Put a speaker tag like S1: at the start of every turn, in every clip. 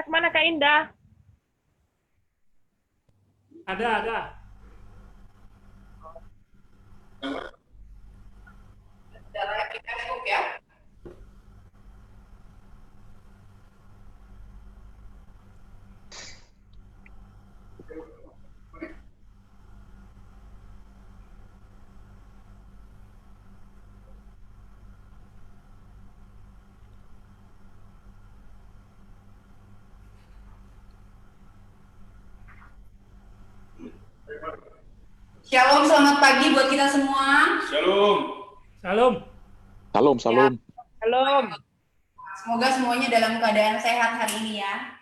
S1: Mana Kak Indah?
S2: Ada.
S3: Caranya di Facebook ya. Shalom, selamat pagi buat kita semua.
S4: Shalom.
S2: Salam.
S5: Salam.
S1: Shalom.
S3: Semoga semuanya dalam keadaan sehat hari ini ya.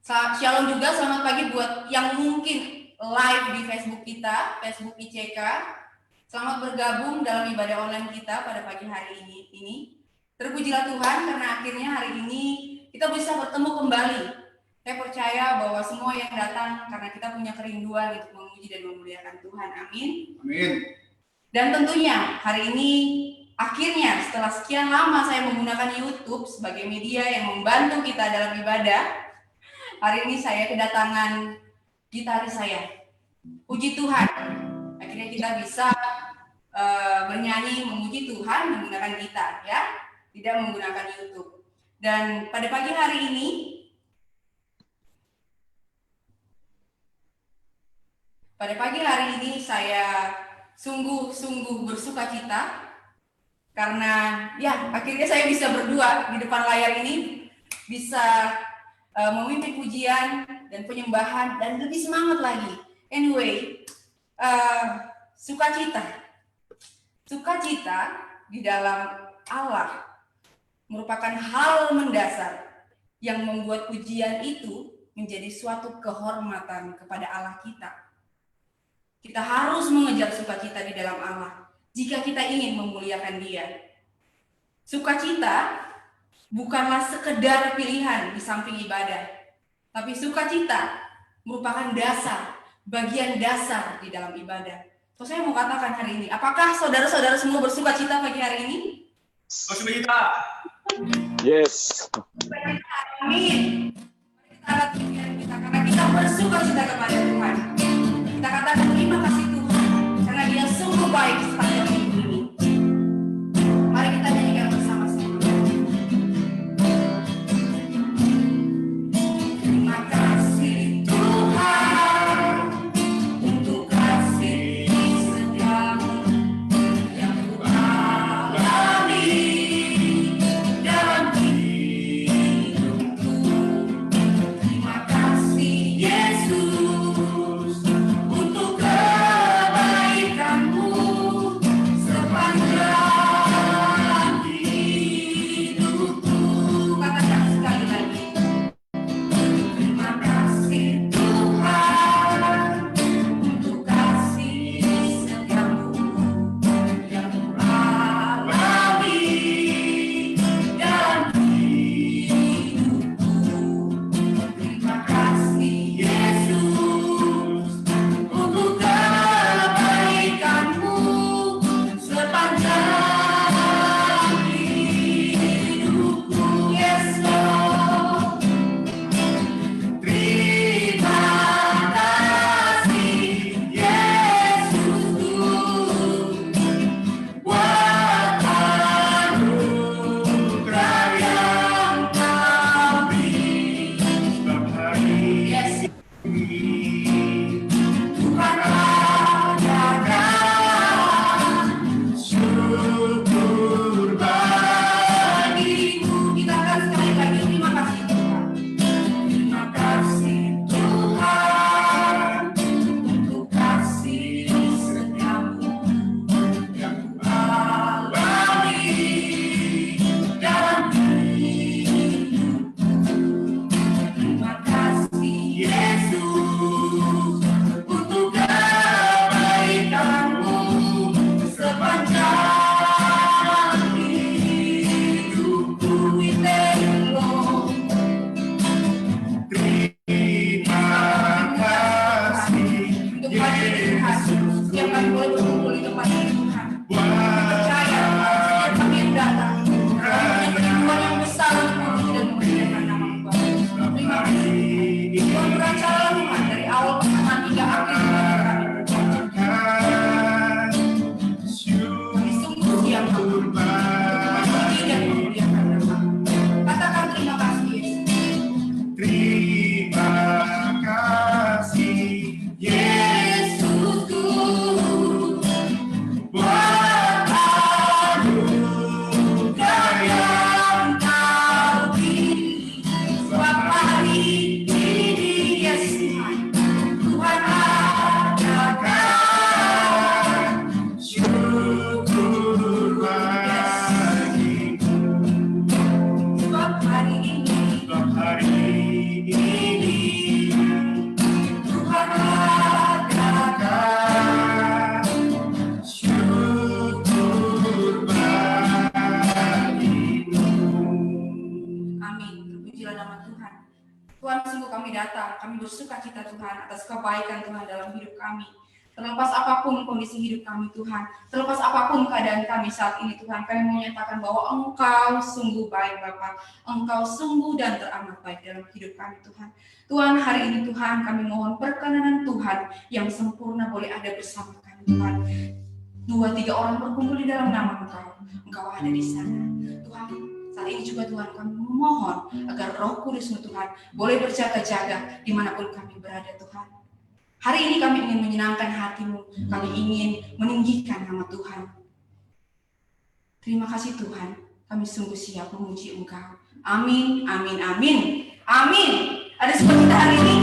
S3: Shalom juga, selamat pagi buat yang mungkin live di Facebook kita, Facebook ICK. Selamat bergabung dalam ibadah online kita pada pagi hari ini. Terpujilah Tuhan karena akhirnya hari ini kita bisa bertemu kembali. Saya percaya bahwa semua yang datang karena kita punya kerinduan untuk memuji dan memuliakan Tuhan. Amin.
S4: Amin.
S3: Dan tentunya hari ini akhirnya setelah sekian lama saya menggunakan YouTube sebagai media yang membantu kita dalam ibadah, hari ini saya kedatangan gitaris saya. Puji Tuhan, akhirnya kita bisa bernyanyi memuji Tuhan menggunakan gitar ya, tidak menggunakan YouTube. Dan pada pagi hari ini saya sungguh-sungguh bersuka cita karena ya akhirnya saya bisa berdua di depan layar ini, bisa memimpin pujian dan penyembahan dan lebih semangat lagi. Anyway, sukacita di dalam Allah merupakan hal mendasar yang membuat pujian itu menjadi suatu kehormatan kepada Allah kita. Kita harus mengejar sukacita di dalam Allah jika kita ingin memuliakan Dia. Sukacita bukanlah sekedar pilihan di samping ibadah, tapi sukacita merupakan bagian dasar di dalam ibadah. So, saya mau katakan hari ini, apakah saudara-saudara semua bersukacita pagi hari ini?
S4: Bersukacita.
S5: Yes.
S3: Amin. Kita angkat pikiran kita karena kita bersukacita kepada Tuhan. Kita katakan terima kasih Tuhan karena Dia sungguh baik sepanjang minggu ini. Mari kita nyanyikan bersama-sama. Terima kasih Tuhan untuk kasih setiamu yang Ku alami dalam hidupku. Terima kasih Yesus untuk kebaikan-Mu Tuhan, sungguh kami datang, kami bersuka cita Tuhan atas kebaikan Tuhan dalam hidup kami. Terlepas apapun kondisi hidup kami Tuhan, terlepas apapun keadaan kami saat ini Tuhan, kami menyatakan bahwa Engkau sungguh baik Bapa, Engkau sungguh dan teramat baik dalam hidup kami Tuhan. Tuhan, hari ini Tuhan kami mohon perkenanan Tuhan yang sempurna boleh ada bersama kami Tuhan. 2-3 orang berkumpul di dalam nama Engkau, Engkau ada di sana. Tuhan, saat ini juga Tuhan kami memohon agar Roh Kudus-Mu Tuhan boleh berjaga-jaga dimanapun kami berada Tuhan. Hari ini kami ingin menyenangkan hati-Mu, kami ingin meninggikan nama Tuhan. Terima kasih Tuhan, kami sungguh siap memuji Engkau. Amin, amin, amin, amin. Ada sukacita hari ini?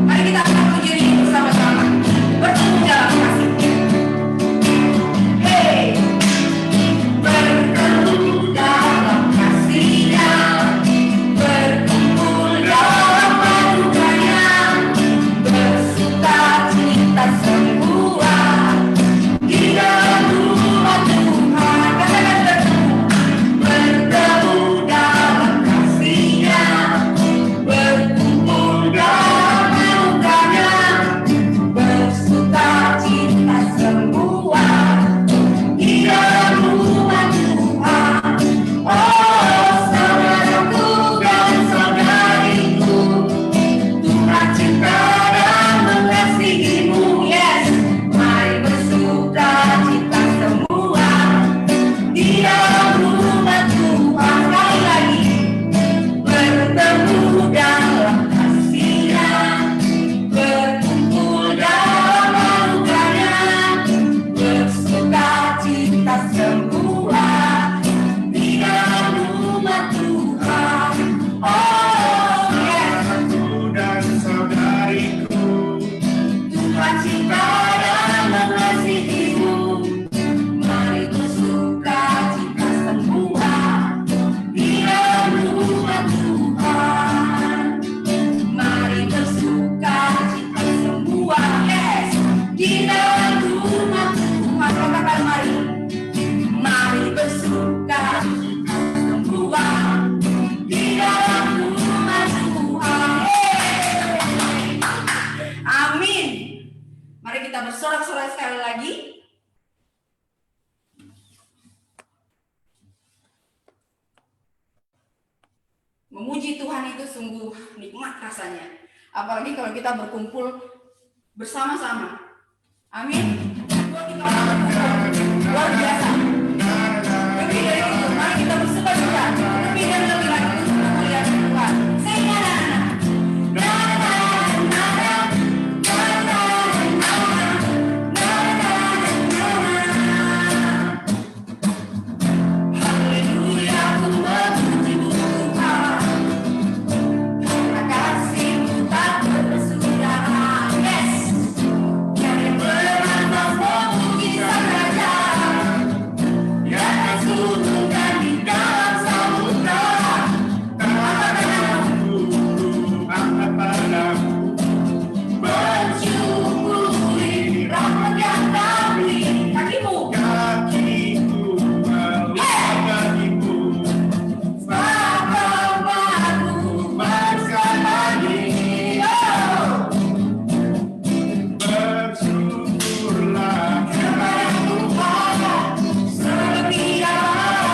S3: Mari kita akan puji ini bersama-sama, bertemu dalam kasih-Nya. Hey, bertemu dalam kasih-Nya, berkumpul dalam anugerah-Nya, bersuka cita semua di dalam rumah Tuhan. Katakan bertemu dalam kasih-Nya, berkumpul dalam anugerah-Nya, bersuka cita semua di dalam rumah Tuhan. Oh, saudaraku dan saudariku, Tuhan cinta dan mengasihi-Mu. Yes, mari bersuka cita semua di dalam rumah Tuhan. Sekali lagi, bertemu dalam kasih-Nya, berkumpul dalam anugerah-Nya, bersuka cita semua di dalam rumah Tuhan. Oh, yes,
S1: Aku dan saudariku,
S3: Tuhan cinta dan mengasihi-Mu. Mari bersuka cita semua di dalam rumah Tuhan. Mari bersuka cita semua, yes, di dalam rumah Tuhan. Katakan mari, mari bersuka cita semua di dalam rumah Tuhan. Yeay. Amin. Mari kita bersorak-sorai sekali lagi. Memuji Tuhan itu sungguh nikmat rasanya. Apalagi kalau kita berkumpul bersama-sama. Amin. Luar biasa. Lebih dari itu, mari kita bersuka cita. Lebih dan lebih lagi untuk memuliakan Tuhan. Sing haleluya, ku memuji-Mu Tuhan. Karena kasih-Mu tak bersaudara. Yes, yang berantas memuji Sang Raja, yang turunkan di dalam samudra.
S1: angkat padamu,
S3: Bersyukuri rahmat yang Kau beri. Kakimu
S1: kakiku melihat-Ibu,
S3: bersamaku
S1: bersama-Mu.
S3: Oh,
S1: Bersyukurlah
S3: kepada Tuhan selebih yang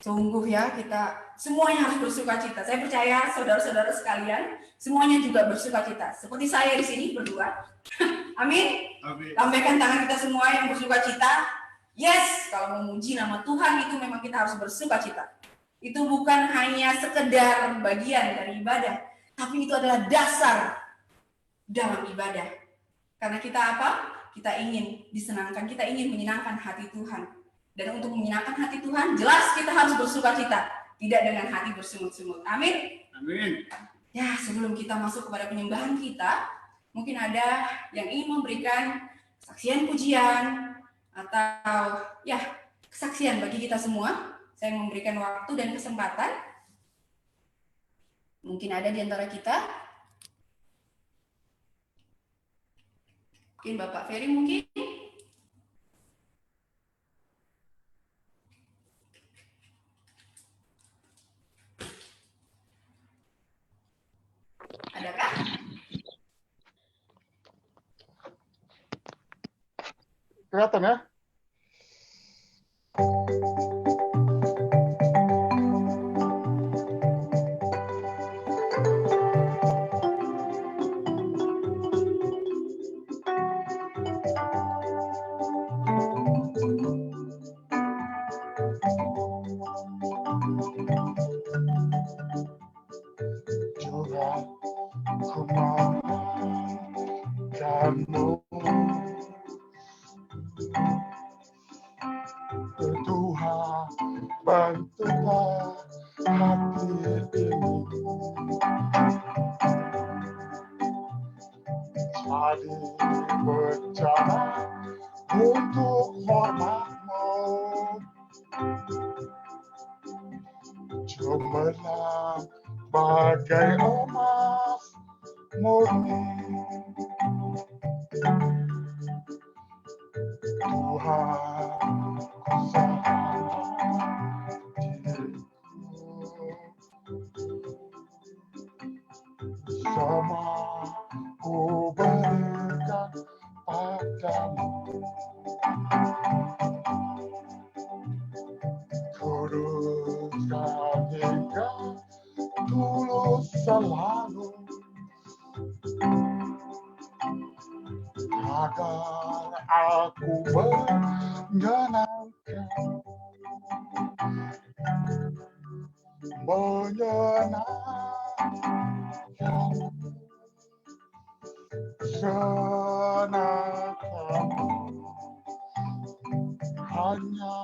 S3: Sungguh ya, kita semuanya harus bersuka cita. Saya percaya saudara-saudara sekalian semuanya juga bersuka cita. Seperti saya di sini berdua. Amin.
S1: Amin.
S3: Lambaikan tangan kita semua yang bersuka cita. Yes, kalau memuji nama Tuhan itu memang kita harus bersuka cita. Itu bukan hanya sekedar bagian dari ibadah, tapi itu adalah dasar dalam ibadah. Karena kita apa? Kita ingin disenangkan, kita ingin menyenangkan hati Tuhan. Dan untuk menyenangkan hati Tuhan, jelas kita harus bersuka cita, tidak dengan hati bersungut-sungut. Amin.
S1: Amin.
S3: Ya, sebelum kita masuk kepada penyembahan kita, mungkin ada yang ingin memberikan kesaksian pujian atau ya kesaksian bagi kita semua. Saya memberikan waktu dan kesempatan. Mungkin ada di antara kita. Mungkin Bapak Ferry mungkin. Adakah?
S4: Kelihatan ya? Curah ku mohonkanmu, Tuhan bantulah hati ini jadi berjalan untuk hormat-Mu, cemerlang bagai emas murni. Tuhan, ku serahkan diriku, semua ku berikan padamu. Kuduskan hingga tulus selalu, agar aku menyenangkan senangkanmu. Hanya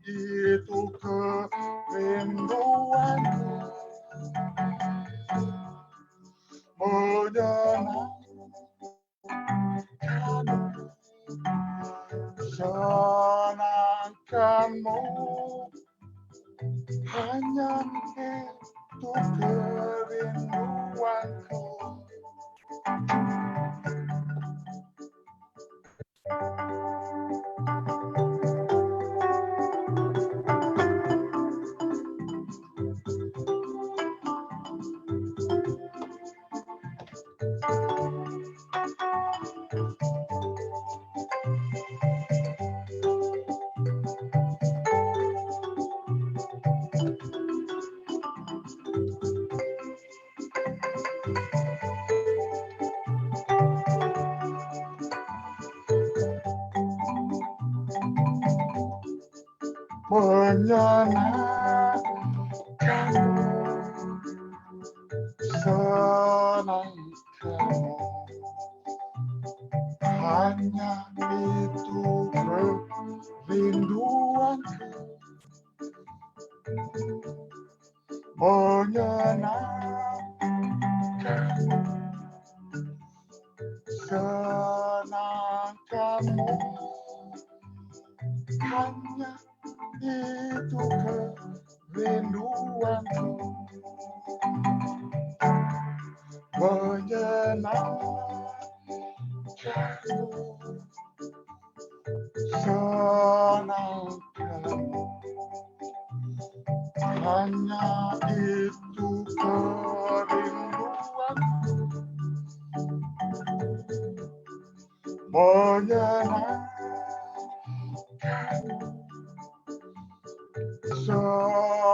S4: itu kerinduanku, menyenangkanmu, senangkanmu. Hanya itu kerinduanku. Menyenangkanmu, senangkanmu. Hanya itu kerinduanku, menyenangkanmu, senangkanmu. Hanya itu kerinduanku, menyenangkanmu, senangkanmu. Hanya itu kerinduanku, menyenangkanmu, senangkanmu.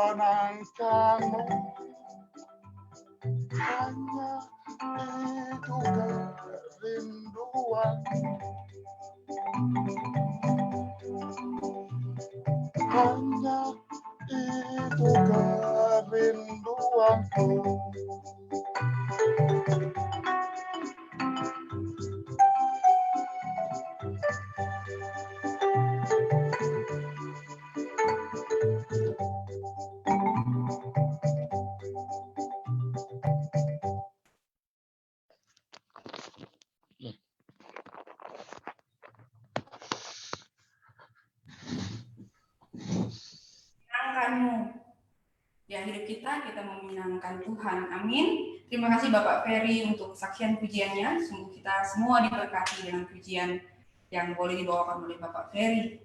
S3: kita memenangkan Tuhan. Amin. Terima kasih Bapak Ferry untuk kesaksian pujiannya. Sungguh kita semua diberkati dengan pujian yang boleh dibawakan oleh Bapak Ferry.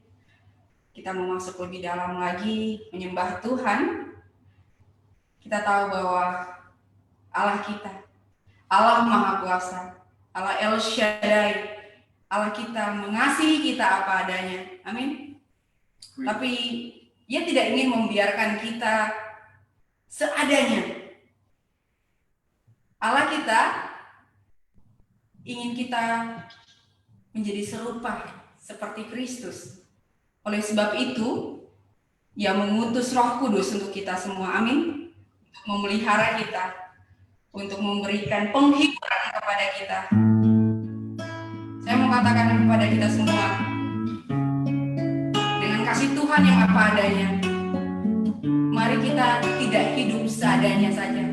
S3: Kita mau masuk lebih dalam lagi menyembah Tuhan. Kita tahu bahwa Allah kita, Allah Maha Kuasa, Allah El Shaddai, Allah kita mengasihi kita apa adanya. Amin. Tapi Dia tidak ingin membiarkan kita seadanya. Allah kita ingin kita menjadi serupa seperti Kristus. Oleh sebab itu, Dia mengutus Roh Kudus untuk kita semua. Amin. Untuk memelihara kita, untuk memberikan penghiburan kepada kita. Saya mau katakan kepada kita semua, dengan kasih Tuhan yang apa adanya, mari kita tidak hidup seadanya saja.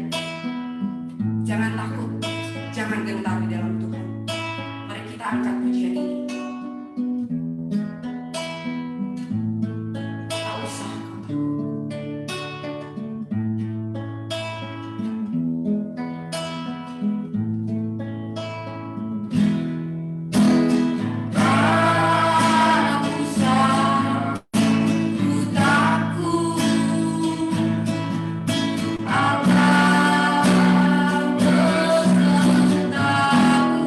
S3: Jangan takut, jangan gentar di dalam Tuhan. Mari kita angkat pujian ini. Tak usah kau takut. Tak usah ku takut, Allah besertaku.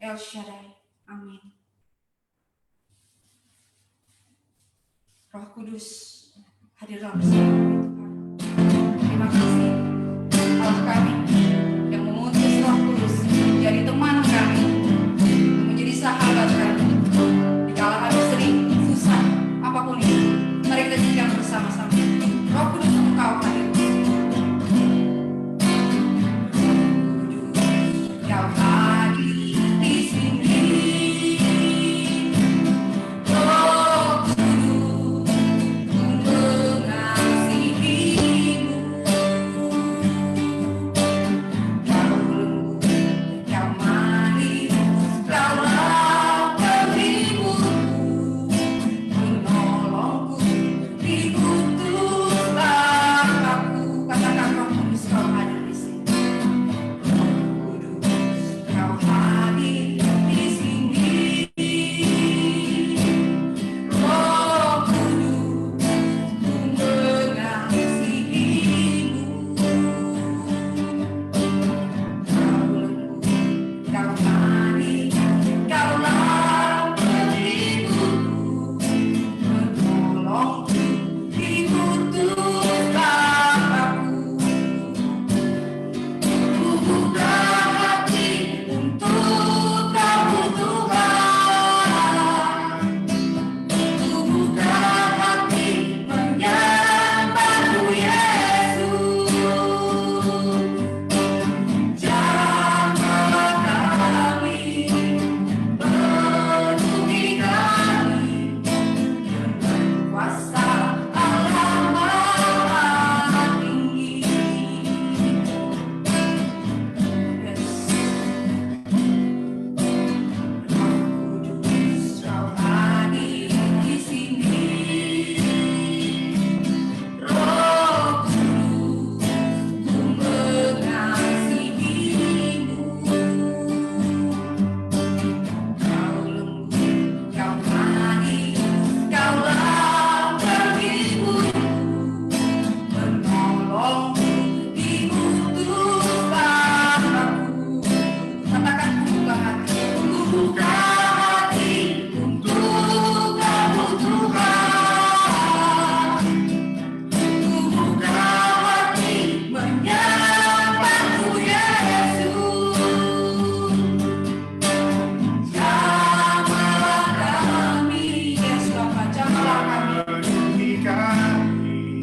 S3: El Shaddai. Amin. Roh Kudus, hadirlah bersama kami Tuhan. Terima kasih Allah kami yang mengutus Roh Kudus menjadi teman kami, menjadi sahabat kami. Di kala kami sering susah, apapun itu, mari kita jadikan bersama-sama. Roh Kudus, Engkau hadir. Kau hadir di sini. Roh Kudus, ku mengasihimu. Kau lembut, kau manis, kaulah penghibur, menolongku diutuslah aku. Katakan Roh Kudus, kau hadir di sini. Kau hadir di sini. Roh Kudus, ku mengasihimu. Kau lembut, kau manis, kaulah penghibur, menolongku diutuslah aku. Ku buka hati untuk kamu Tuhan. Ku buka hati menyembahmu Yesus. Jamah kami, penuhi kami dengan kuasa Allah Maha Tinggi. Yes. Roh Kudus, kau hadir di sini. Roh Kudus, ku mengasihimu. Kau lembut, kau manis, kaulah penghibur, menolongku diutuslah aku. Katakan ku buka hati untuk kamu Tuhan. Ku buka hati menyembahmu Yesus. Jamahlah kami, Yesus Bapa, jamahlah kami
S1: penuhi kami.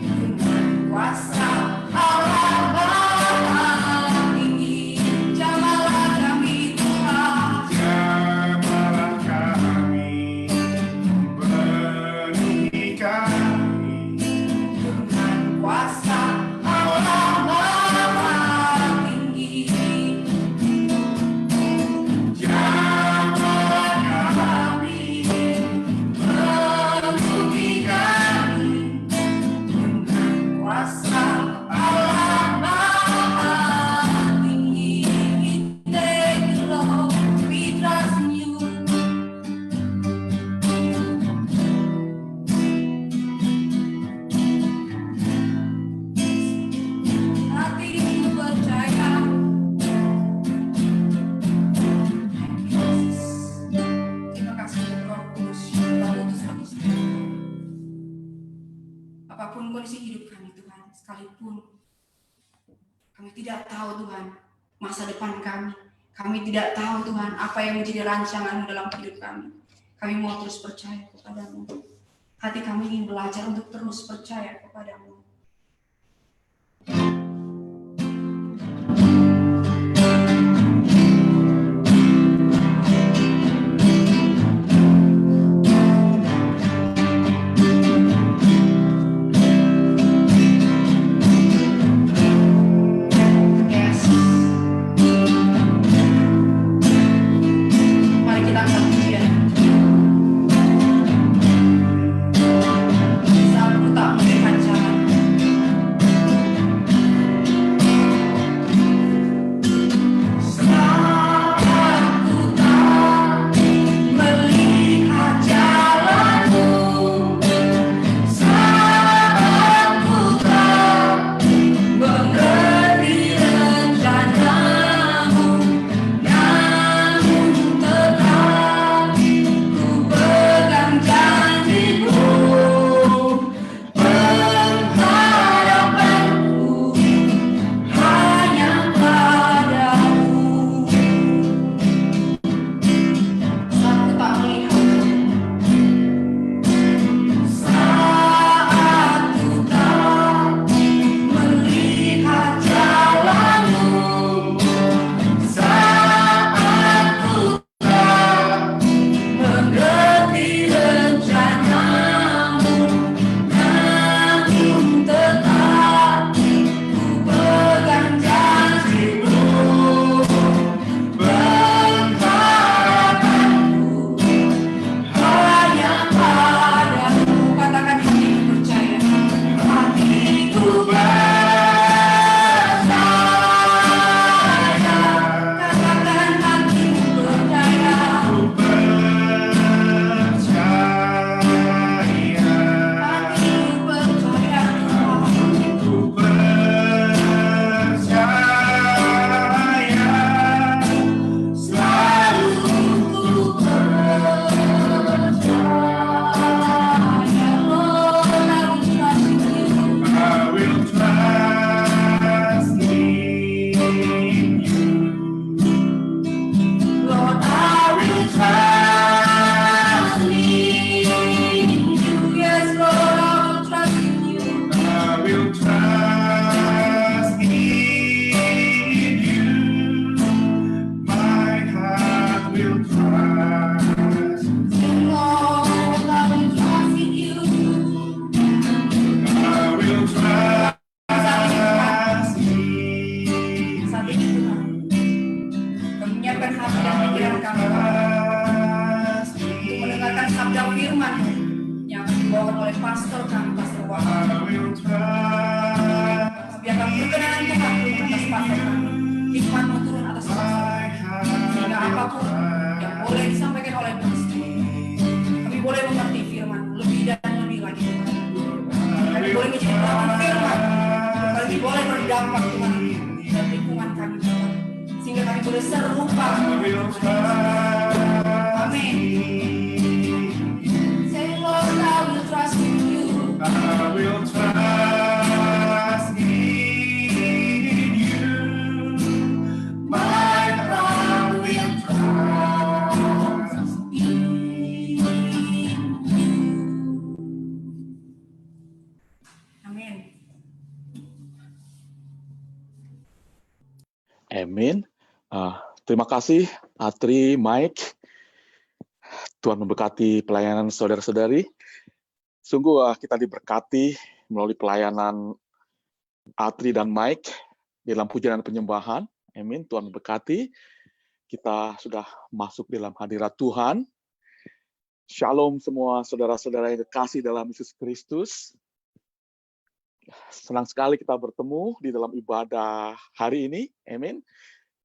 S3: dengan kuasa Allah Maha Tinggi. Jamahlah kami Tuhan.
S1: Jamahlah kami, penuhi kami.
S3: Dengan kuasa Allah Maha Tinggi. Jamahlah kami, penuhi kami. Dengan kuasa Allah Maha Tinggi. We thank you, Lord. We trust in you. Hatiku percaya. Yesus. Terima kasih untuk Roh Kudus yang Kau utus kami semua. Apapun kondisi hidup kami Tuhan, sekalipun kami tidak tahu Tuhan masa depan kami tidak tahu Tuhan apa yang menjadi rancangan dalam hidup kami mau terus percaya kepadamu. Hati kami ingin belajar untuk terus percaya kepadamu. Yes. hati dan pikiran kami untuk mendengarkan sabda firman yang akan dibawakan oleh pastor kami, Pastor Wahyu. Kami akan berkenan Tuhan atas pastor kami. Hikmat turun atas pastor kami. Sehingga apapun yang boleh disampaikan oleh pastor, kami boleh mengerti firman lebih dan lebih lagi. Kami boleh menjadi pelawan firman. Kami boleh berdampak Tuhan dalam lingkungan kami Tuhan. Sehingga kami boleh serupa. Amin. Say Lord, I will trust in you.
S1: I will trust in you. My heart will trust
S3: In you. Amin.
S5: Amin. Terima kasih, Atri, Mike. Tuhan memberkati pelayanan saudara-saudari. Sungguh kita diberkati melalui pelayanan Atri dan Mike di dalam pujian dan penyembahan. Amin. Tuhan memberkati. Kita sudah masuk dalam hadirat Tuhan. Shalom semua saudara-saudara yang dikasih dalam Yesus Kristus. Senang sekali kita bertemu di dalam ibadah hari ini. Amin.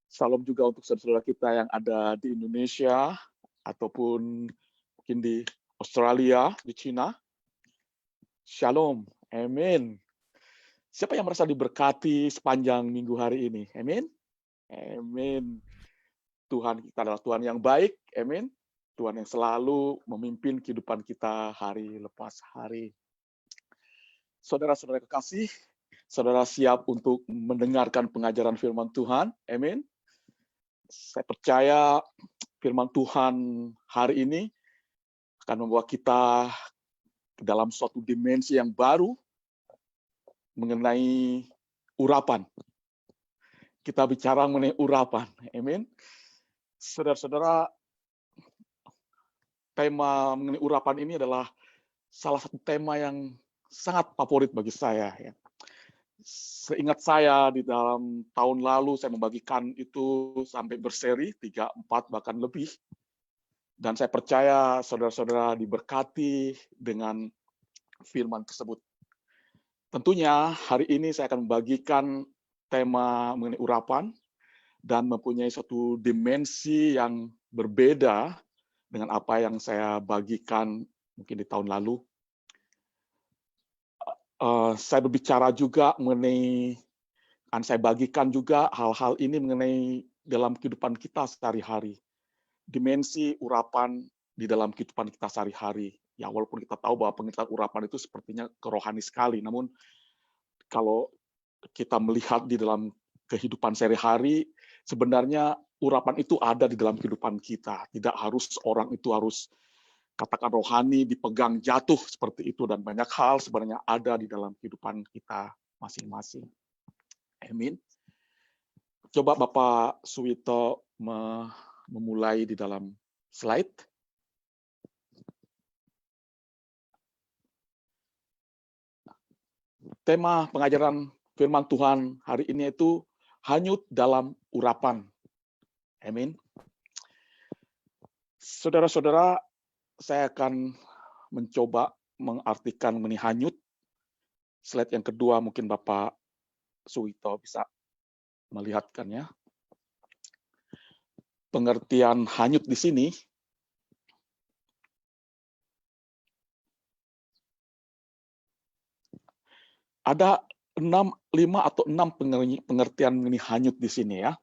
S5: Salam juga untuk saudara-saudara kita yang ada di Indonesia ataupun mungkin di Australia, di China. Shalom. Amin. Siapa yang merasa diberkati sepanjang minggu hari ini? Amin. Amin. Tuhan kita adalah Tuhan yang baik. Amin. Tuhan yang selalu memimpin kehidupan kita hari lepas hari. Saudara-saudara kekasih, saudara siap untuk mendengarkan pengajaran firman Tuhan? Amin. Saya percaya firman Tuhan hari ini akan membawa kita ke dalam suatu dimensi yang baru mengenai urapan. Kita bicara mengenai urapan. Amin. Saudara-saudara, tema mengenai urapan ini adalah salah satu tema yang sangat favorit bagi saya. Ya. Seingat saya di dalam tahun lalu saya membagikan itu sampai berseri 3, 4 bahkan lebih. Dan saya percaya saudara-saudara diberkati dengan firman tersebut. Tentunya hari ini saya akan membagikan tema mengenai urapan dan mempunyai suatu dimensi yang berbeda dengan apa yang saya bagikan mungkin di tahun lalu. Saya berbicara juga mengenai, akan saya bagikan juga hal-hal ini mengenai dalam kehidupan kita sehari-hari. Dimensi urapan di dalam kehidupan kita sehari-hari. Ya, walaupun kita tahu bahwa pengertian urapan itu sepertinya kerohani sekali, namun kalau kita melihat di dalam kehidupan sehari-hari, sebenarnya urapan itu ada di dalam kehidupan kita. Tidak harus orang itu harus katakan rohani, dipegang jatuh seperti itu, dan banyak hal sebenarnya ada di dalam kehidupan kita masing-masing. Amin. Coba Bapak Suwito memulai di dalam slide. Tema pengajaran firman Tuhan hari ini itu hanyut dalam urapan. Amin. Saudara-saudara, saya akan mencoba mengartikan mengenai hanyut. Slide yang kedua mungkin Bapak Suwito bisa melihatkannya. Pengertian hanyut di sini ada 5 atau 6 pengertian mengenai hanyut di sini ya.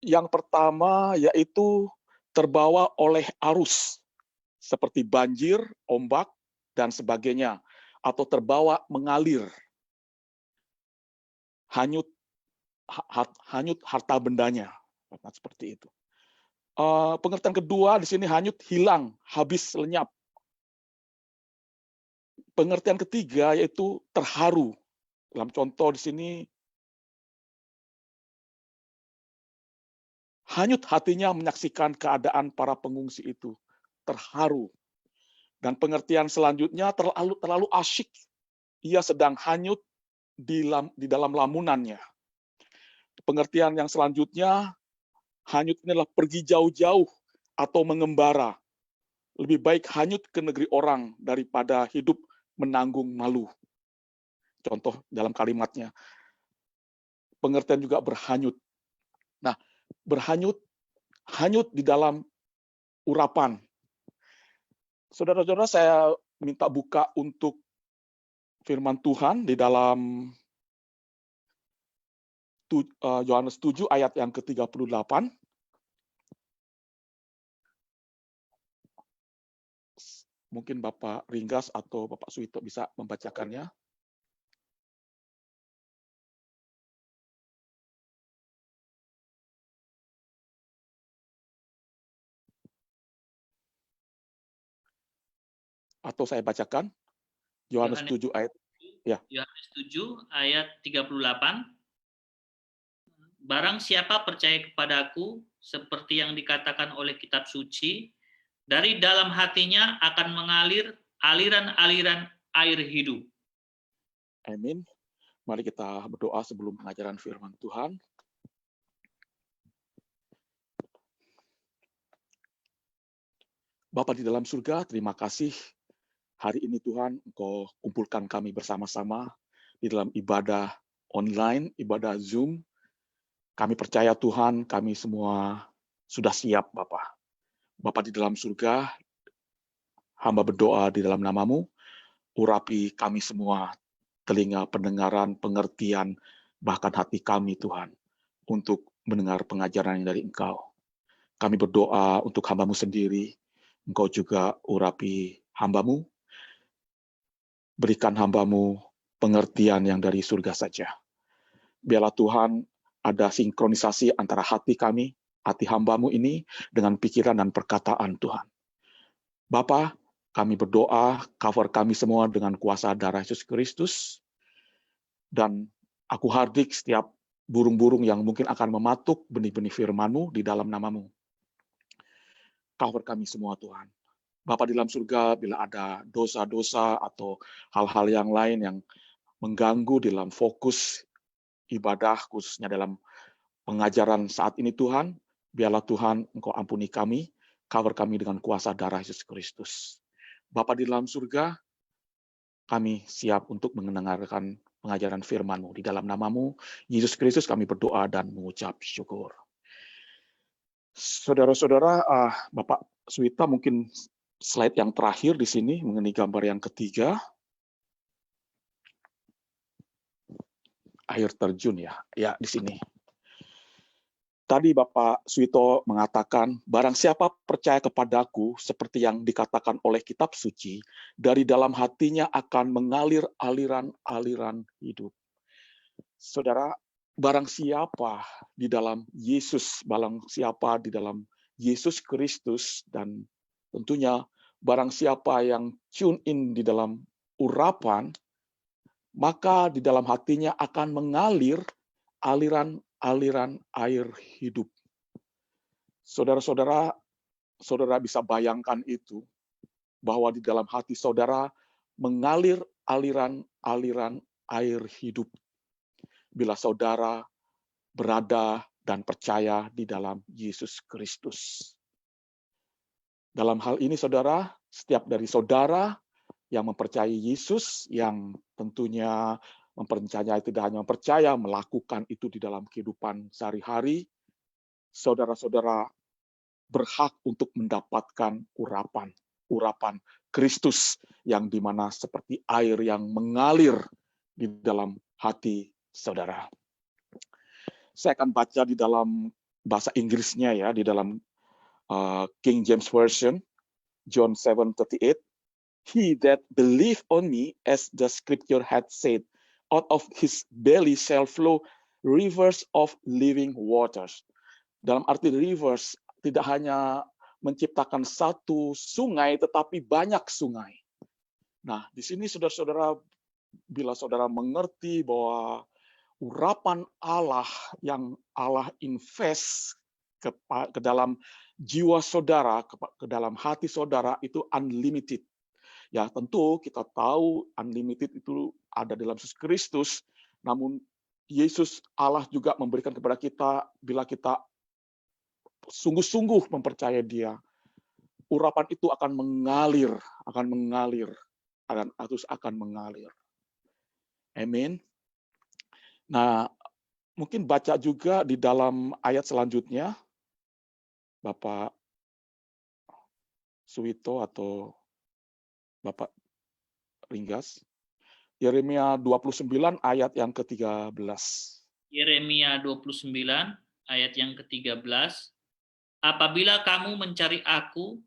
S5: Yang pertama yaitu terbawa oleh arus, seperti banjir, ombak, dan sebagainya, atau terbawa mengalir. Hanyut harta bendanya, seperti itu. Pengertian kedua di sini hanyut hilang, habis lenyap. Pengertian ketiga yaitu terharu. Dalam contoh di sini, hanyut hatinya menyaksikan keadaan para pengungsi itu, terharu. Dan pengertian selanjutnya terlalu asyik. Ia sedang hanyut di dalam lamunannya. Pengertian yang selanjutnya, hanyut ini adalah pergi jauh-jauh atau mengembara. Lebih baik hanyut ke negeri orang daripada hidup menanggung malu. Contoh dalam kalimatnya. Pengertian juga berhanyut. Nah, berhanyut, hanyut di dalam urapan. Saudara-saudara, saya minta buka untuk firman Tuhan di dalam Yohanes 7 ayat yang ke-38. Mungkin Bapak Ringgas atau Bapak Suito bisa membacakannya. Atau saya bacakan. Yohanes 7 ayat. Ya.
S6: Yohanes 7 ayat 38. Barang siapa percaya kepadaku, seperti yang dikatakan oleh kitab suci, dari dalam hatinya akan mengalir aliran-aliran air hidup.
S5: Amin. Mari kita berdoa sebelum pengajaran firman Tuhan. Bapa di dalam surga, terima kasih hari ini Tuhan, Engkau kumpulkan kami bersama-sama di dalam ibadah online, ibadah Zoom. Kami percaya Tuhan, kami semua sudah siap Bapa. Bapa di dalam surga, hamba berdoa di dalam nama-Mu, urapi kami semua, telinga pendengaran, pengertian, bahkan hati kami Tuhan, untuk mendengar pengajaran yang dari Engkau. Kami berdoa untuk hamba-Mu sendiri, Engkau juga urapi hamba-Mu, berikan hamba-Mu pengertian yang dari surga saja. Biarlah Tuhan ada sinkronisasi antara hati kami, hati hamba-Mu ini, dengan pikiran dan perkataan Tuhan. Bapa, kami berdoa, cover kami semua dengan kuasa darah Yesus Kristus, dan aku hardik setiap burung-burung yang mungkin akan mematuk benih-benih firman-Mu di dalam nama-Mu. Cover kami semua Tuhan. Bapa di dalam surga, bila ada dosa-dosa atau hal-hal yang lain yang mengganggu di dalam fokus ibadah, khususnya dalam pengajaran saat ini Tuhan, biarlah Tuhan Engkau ampuni kami, cover kami dengan kuasa darah Yesus Kristus. Bapa di dalam surga, kami siap untuk mendengarkan pengajaran firman-Mu. Di dalam nama-Mu, Yesus Kristus kami berdoa dan mengucap syukur. Saudara-saudara, Bapak Suita mungkin slide yang terakhir di sini mengenai gambar yang ketiga. Air terjun ya di sini. Tadi Bapak Suito mengatakan, barang siapa percaya kepadaku, seperti yang dikatakan oleh kitab suci, dari dalam hatinya akan mengalir aliran-aliran hidup. Saudara, barang siapa di dalam Yesus, barang siapa di dalam Yesus Kristus, dan tentunya barang siapa yang tune in di dalam urapan, maka di dalam hatinya akan mengalir aliran-aliran air hidup. Saudara-saudara, saudara bisa bayangkan itu, bahwa di dalam hati saudara mengalir aliran-aliran air hidup. Bila saudara berada dan percaya di dalam Yesus Kristus. Dalam hal ini saudara, setiap dari saudara yang mempercayai Yesus, yang tentunya mempercayai, tidak hanya mempercaya, melakukan itu di dalam kehidupan sehari-hari, saudara-saudara berhak untuk mendapatkan urapan Kristus, yang dimana seperti air yang mengalir di dalam hati saudara. Saya akan baca di dalam bahasa Inggrisnya ya, di dalam King James Version, John 7:38. He that believe on me, as the scripture had said, out of his belly shall flow rivers of living waters. Dalam arti rivers, tidak hanya menciptakan satu sungai, tetapi banyak sungai. Nah, di sini saudara-saudara, bila saudara mengerti bahwa urapan Allah yang Allah invest ke dalam jiwa saudara, ke dalam hati saudara, itu unlimited. Ya, tentu kita tahu unlimited itu ada dalam Yesus Kristus, namun Yesus Allah juga memberikan kepada kita bila kita sungguh-sungguh mempercayai Dia. Urapan itu akan mengalir, akan mengalir. Amin. Nah, mungkin baca juga di dalam ayat selanjutnya, Bapak Suwito atau Bapak Ringgas. Yeremia 29 ayat yang ke-13.
S6: Yeremia 29 ayat yang ke-13. Apabila kamu mencari aku,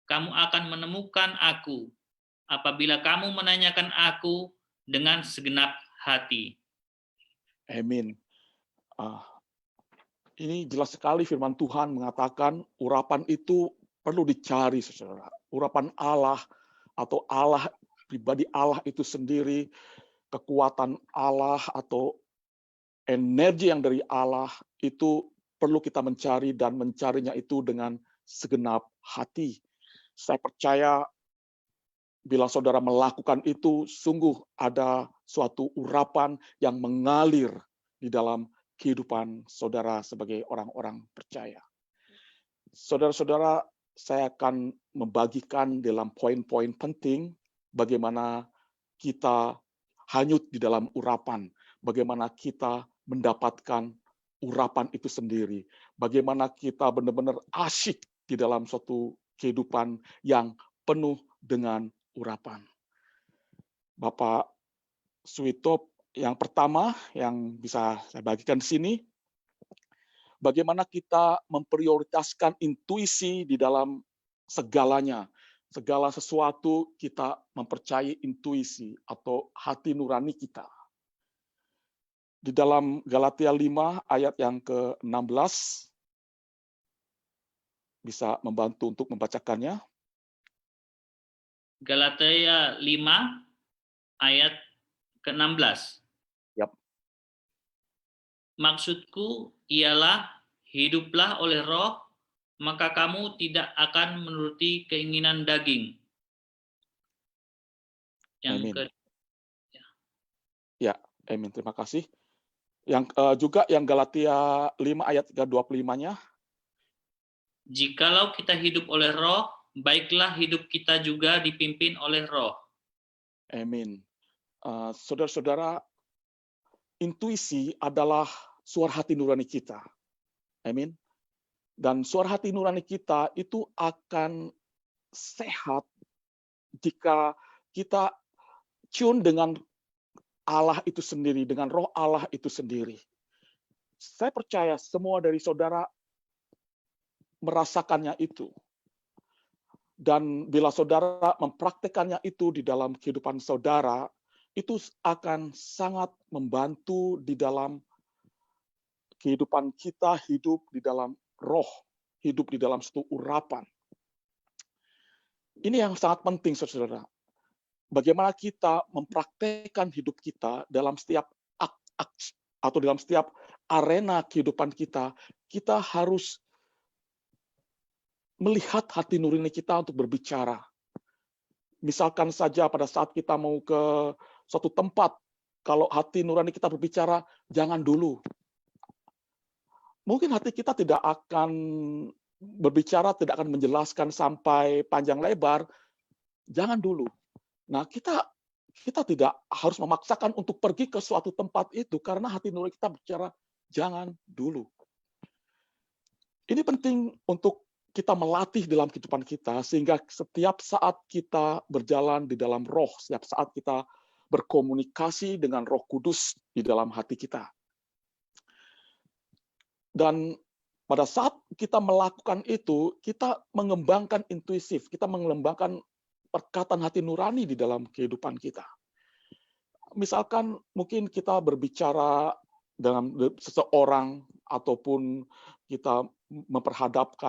S6: kamu akan menemukan aku. Apabila kamu menanyakan aku dengan segenap hati.
S5: Amin. Ini jelas sekali firman Tuhan mengatakan urapan itu perlu dicari, saudara. Urapan Allah atau Allah, pribadi Allah itu sendiri, kekuatan Allah atau energi yang dari Allah itu perlu kita mencari dan mencarinya itu dengan segenap hati. Saya percaya bila saudara melakukan itu, sungguh ada suatu urapan yang mengalir di dalam kehidupan saudara sebagai orang-orang percaya. Saudara-saudara, saya akan membagikan dalam poin-poin penting bagaimana kita hanyut di dalam urapan, bagaimana kita mendapatkan urapan itu sendiri, bagaimana kita benar-benar asyik di dalam suatu kehidupan yang penuh dengan urapan. Bapak Suwito, yang pertama yang bisa saya bagikan di sini, bagaimana kita memprioritaskan intuisi di dalam segalanya. Segala sesuatu kita mempercayai intuisi atau hati nurani kita. Di dalam Galatia 5 ayat yang ke-16, bisa membantu untuk membacakannya.
S6: Galatia 5 ayat ke-16.
S5: Yap.
S6: Maksudku ialah hiduplah oleh roh, maka kamu tidak akan menuruti keinginan daging. Yang
S5: Amin. Ya, amin. Terima kasih. Yang juga yang Galatia 5 ayat 25-nya.
S6: Jikalau kita hidup oleh roh, baiklah hidup kita juga dipimpin oleh roh.
S5: Amin. Saudara-saudara, intuisi adalah suara hati nurani kita. Amin. Dan suara hati nurani kita itu akan sehat jika kita tune dengan Allah itu sendiri, dengan roh Allah itu sendiri. Saya percaya semua dari saudara merasakannya itu. Dan bila saudara mempraktekannya itu di dalam kehidupan saudara, itu akan sangat membantu di dalam kehidupan kita hidup di dalam roh, hidup di dalam satu urapan. Ini yang sangat penting, saudara. Bagaimana kita mempraktekkan hidup kita dalam setiap atau dalam setiap arena kehidupan kita, kita harus melihat hati nurani kita untuk berbicara. Misalkan saja pada saat kita mau ke suatu tempat, kalau hati nurani kita berbicara, jangan dulu. Mungkin hati kita tidak akan berbicara, tidak akan menjelaskan sampai panjang lebar, jangan dulu. Nah, kita tidak harus memaksakan untuk pergi ke suatu tempat itu, karena hati nurani kita berbicara, jangan dulu. Ini penting untuk kita melatih dalam kehidupan kita, sehingga setiap saat kita berjalan di dalam roh, setiap saat kita berkomunikasi dengan Roh Kudus di dalam hati kita. Dan pada saat kita melakukan itu, kita mengembangkan intuisif, kita mengembangkan perkataan hati nurani di dalam kehidupan kita. Misalkan mungkin kita berbicara dengan seseorang, ataupun kita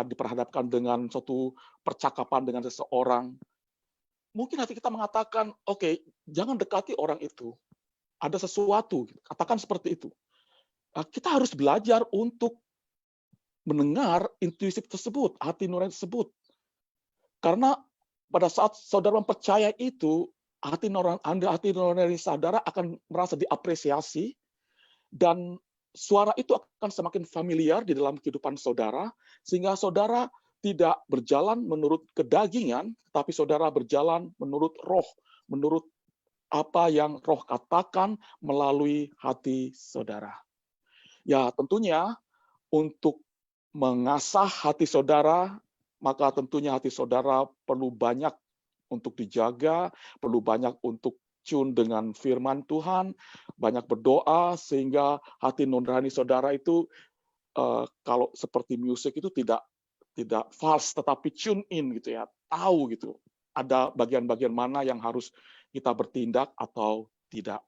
S5: diperhadapkan dengan suatu percakapan dengan seseorang, mungkin hati kita mengatakan, oke, jangan dekati orang itu. Ada sesuatu, katakan seperti itu. Kita harus belajar untuk mendengar intuisif tersebut, hati nurani tersebut. Karena pada saat saudara mempercaya itu, hati nurani saudara akan merasa diapresiasi, Dan suara itu akan semakin familiar di dalam kehidupan saudara, sehingga saudara tidak berjalan menurut kedagingan, tapi saudara berjalan menurut roh, menurut apa yang roh katakan melalui hati saudara. Ya, tentunya untuk mengasah hati saudara, maka tentunya hati saudara perlu banyak untuk dijaga, perlu banyak untuk tune dengan firman Tuhan, banyak berdoa sehingga hati nurani saudara itu kalau seperti musik itu tidak false tetapi tune in gitu ya, tahu gitu. Ada bagian-bagian mana yang harus kita bertindak atau tidak.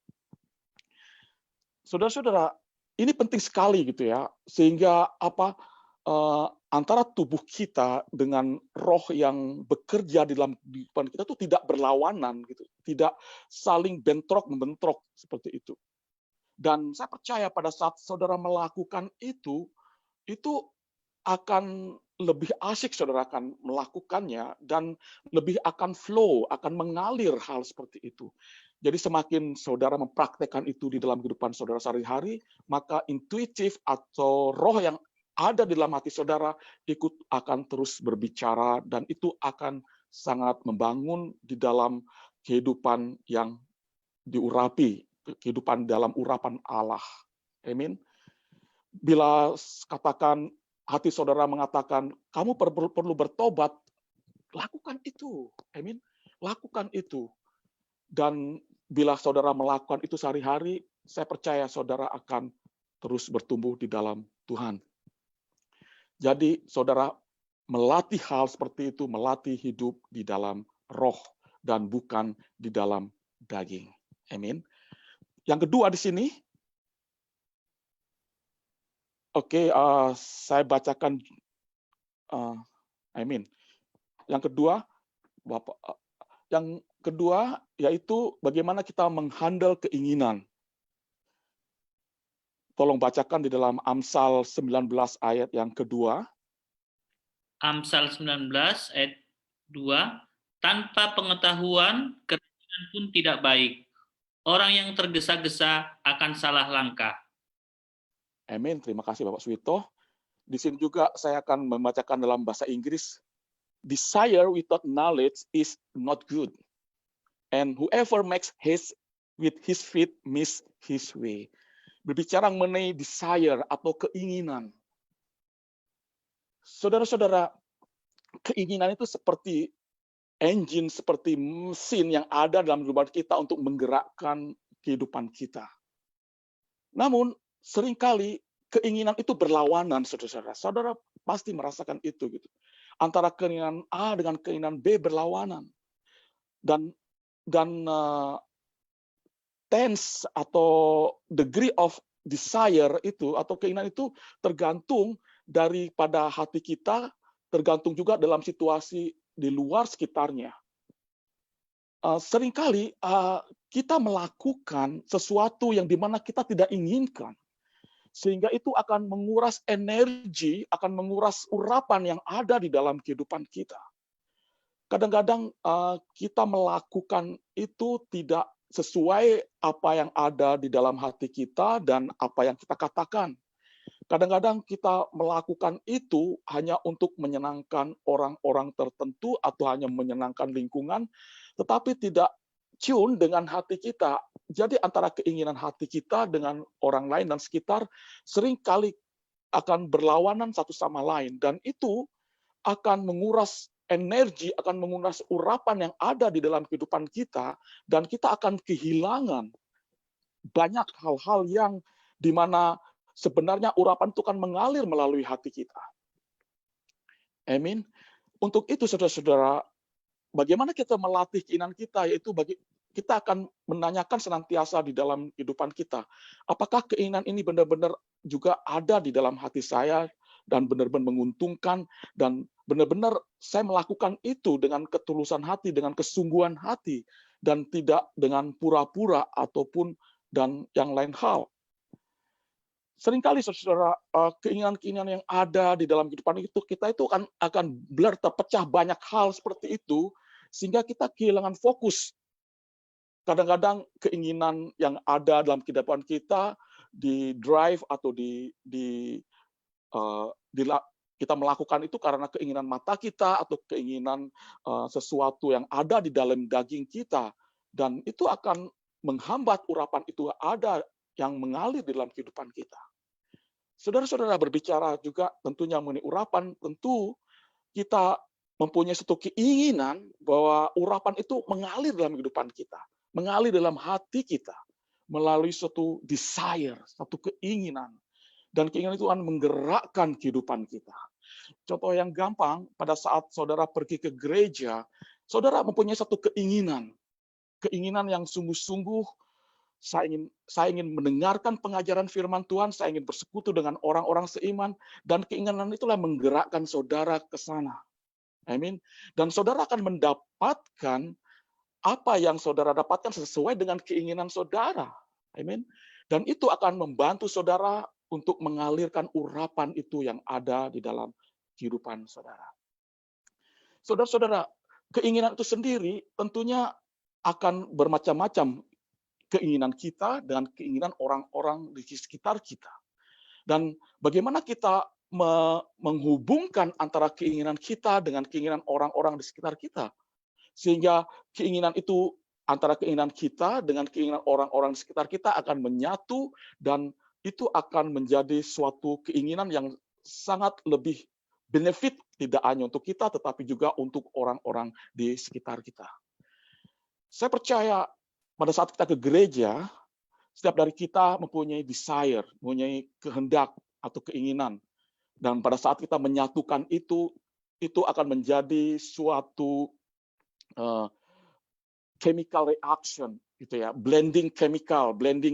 S5: Saudara-saudara, ini penting sekali gitu ya, sehingga antara tubuh kita dengan roh yang bekerja di dalam kehidupan kita itu tidak berlawanan gitu, tidak saling bentrok-membentrok seperti itu. Dan saya percaya pada saat saudara melakukan itu akan lebih asik saudara akan melakukannya dan lebih akan flow, akan mengalir hal seperti itu. Jadi semakin saudara mempraktekkan itu di dalam kehidupan saudara sehari-hari, maka intuitif atau roh yang ada di dalam hati saudara ikut akan terus berbicara dan itu akan sangat membangun di dalam kehidupan yang diurapi, kehidupan dalam urapan Allah. Amin. Bila katakan hati saudara mengatakan kamu perlu bertobat, lakukan itu. Amin. Lakukan itu. Dan bila saudara melakukan itu sehari-hari, saya percaya saudara akan terus bertumbuh di dalam Tuhan. Jadi saudara melatih hal seperti itu, melatih hidup di dalam roh dan bukan di dalam daging. Amin. Yang kedua di sini, saya bacakan. Amin. Yang kedua yaitu bagaimana kita menghandle keinginan. Tolong bacakan di dalam Amsal 19 ayat yang kedua.
S6: Amsal 19 ayat 2, tanpa pengetahuan keinginan pun tidak baik. Orang yang tergesa-gesa akan salah langkah.
S5: Amin. Terima kasih Bapak Suwito. Di sini juga saya akan membacakan dalam bahasa Inggris. Desire without knowledge is not good. And whoever makes haste with his feet miss his way. Berbicara mengenai desire atau keinginan. Saudara-saudara, keinginan itu seperti engine, seperti mesin yang ada dalam kehidupan kita untuk menggerakkan kehidupan kita. Namun, seringkali keinginan itu berlawanan, saudara-saudara. Saudara pasti merasakan itu gitu. Antara keinginan A dengan keinginan B berlawanan. Dan tense atau degree of desire itu atau keinginan itu tergantung daripada hati kita, tergantung juga dalam situasi di luar sekitarnya. Seringkali kita melakukan sesuatu yang dimana kita tidak inginkan, sehingga itu akan menguras energi, akan menguras urapan yang ada di dalam kehidupan kita. Kadang-kadang kita melakukan itu tidak sesuai apa yang ada di dalam hati kita dan apa yang kita katakan. Kadang-kadang kita melakukan itu hanya untuk menyenangkan orang-orang tertentu atau hanya menyenangkan lingkungan, tetapi tidak tune dengan hati kita. Jadi antara keinginan hati kita dengan orang lain dan sekitar seringkali akan berlawanan satu sama lain. Dan itu akan menguras energi, akan menguras urapan yang ada di dalam kehidupan kita, dan kita akan kehilangan banyak hal-hal yang dimana sebenarnya urapan itu akan mengalir melalui hati kita. Amin. Untuk itu, saudara-saudara, bagaimana kita melatih keinginan kita, yaitu kita akan menanyakan senantiasa di dalam kehidupan kita, apakah keinginan ini benar-benar juga ada di dalam hati saya, dan benar-benar menguntungkan, dan benar-benar saya melakukan itu dengan ketulusan hati, dengan kesungguhan hati, dan tidak dengan pura-pura ataupun dan yang lain hal. Seringkali saudara, keinginan-keinginan yang ada di dalam kehidupan kita itu akan blur, terpecah banyak hal seperti itu, sehingga kita kehilangan fokus. Kadang-kadang keinginan yang ada dalam kehidupan kita drive atau kita melakukan itu karena keinginan mata kita atau keinginan sesuatu yang ada di dalam daging kita, dan itu akan menghambat urapan itu ada yang mengalir di dalam kehidupan kita. Saudara-saudara, berbicara juga tentunya mengenai urapan, tentu kita mempunyai satu keinginan bahwa urapan itu mengalir dalam kehidupan kita, mengalir dalam hati kita melalui suatu desire, satu keinginan. Dan keinginan itu akan menggerakkan kehidupan kita. Contoh yang gampang, pada saat saudara pergi ke gereja, saudara mempunyai satu keinginan yang sungguh-sungguh, saya ingin mendengarkan pengajaran firman Tuhan, saya ingin bersekutu dengan orang-orang seiman, dan keinginan itulah menggerakkan saudara ke sana. Amin. Dan saudara akan mendapatkan apa yang saudara dapatkan sesuai dengan keinginan saudara. Amin. Dan itu akan membantu saudara untuk mengalirkan urapan itu yang ada di dalam kehidupan saudara. Saudara-saudara, keinginan itu sendiri tentunya akan bermacam-macam, keinginan kita dengan keinginan orang-orang di sekitar kita. Dan bagaimana kita menghubungkan antara keinginan kita dengan keinginan orang-orang di sekitar kita, sehingga keinginan itu antara keinginan kita dengan keinginan orang-orang di sekitar kita akan menyatu, dan itu akan menjadi suatu keinginan yang sangat lebih benefit, tidak hanya untuk kita, tetapi juga untuk orang-orang di sekitar kita. Saya percaya pada saat kita ke gereja, setiap dari kita mempunyai desire, mempunyai kehendak atau keinginan. Dan pada saat kita menyatukan itu akan menjadi suatu chemical reaction, gitu ya, blending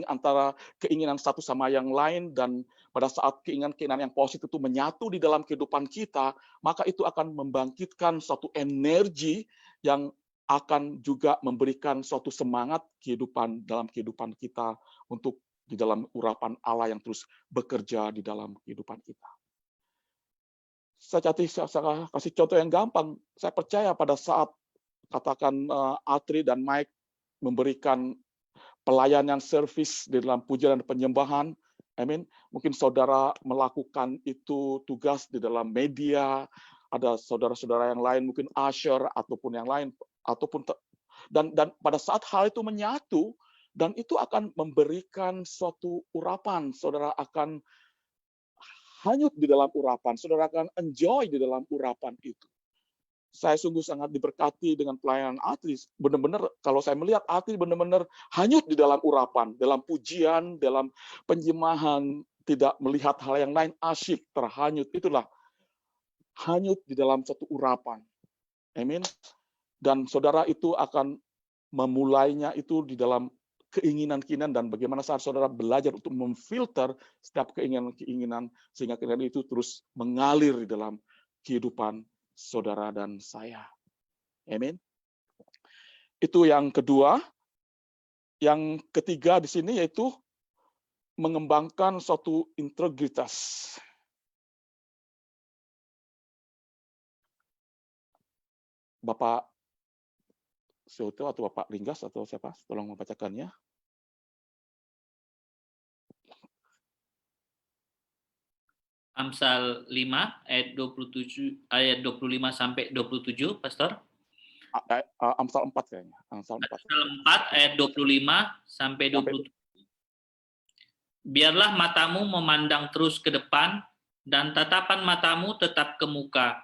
S5: antara keinginan satu sama yang lain, dan pada saat keinginan yang positif itu menyatu di dalam kehidupan kita, maka itu akan membangkitkan suatu energi yang akan juga memberikan suatu semangat dalam kehidupan kita untuk di dalam urapan Allah yang terus bekerja di dalam kehidupan kita. Saya kasih contoh yang gampang. Saya percaya pada saat katakan Atri dan Mike memberikan pelayanan servis di dalam pujian dan penyembahan, amin. Mungkin saudara melakukan itu tugas di dalam media, ada saudara-saudara yang lain mungkin usher ataupun yang lain, dan pada saat hal itu menyatu, dan itu akan memberikan suatu urapan, saudara akan hanyut di dalam urapan, saudara akan enjoy di dalam urapan itu. Saya sungguh sangat diberkati dengan pelayanan Atri. Benar-benar kalau saya melihat Atri benar-benar hanyut di dalam urapan, dalam pujian, dalam penjemahan, tidak melihat hal yang lain, asyik, terhanyut. Itulah hanyut di dalam satu urapan. Amin. Dan saudara itu akan memulainya itu di dalam keinginan-keinginan, dan bagaimana saat saudara belajar untuk memfilter setiap keinginan-keinginan sehingga keinginan itu terus mengalir di dalam kehidupan saudara dan saya. Amin. Itu yang kedua. Yang ketiga di sini yaitu mengembangkan suatu integritas. Bapak Soto atau Bapak Ringgas atau siapa? Tolong membacakannya.
S6: Amsal 5 ayat 25 sampai 27, Pastor.
S5: Amsal 4 kayaknya. Amsal 4
S6: ayat 25 sampai 27. Biarlah matamu memandang terus ke depan dan tatapan matamu tetap ke muka.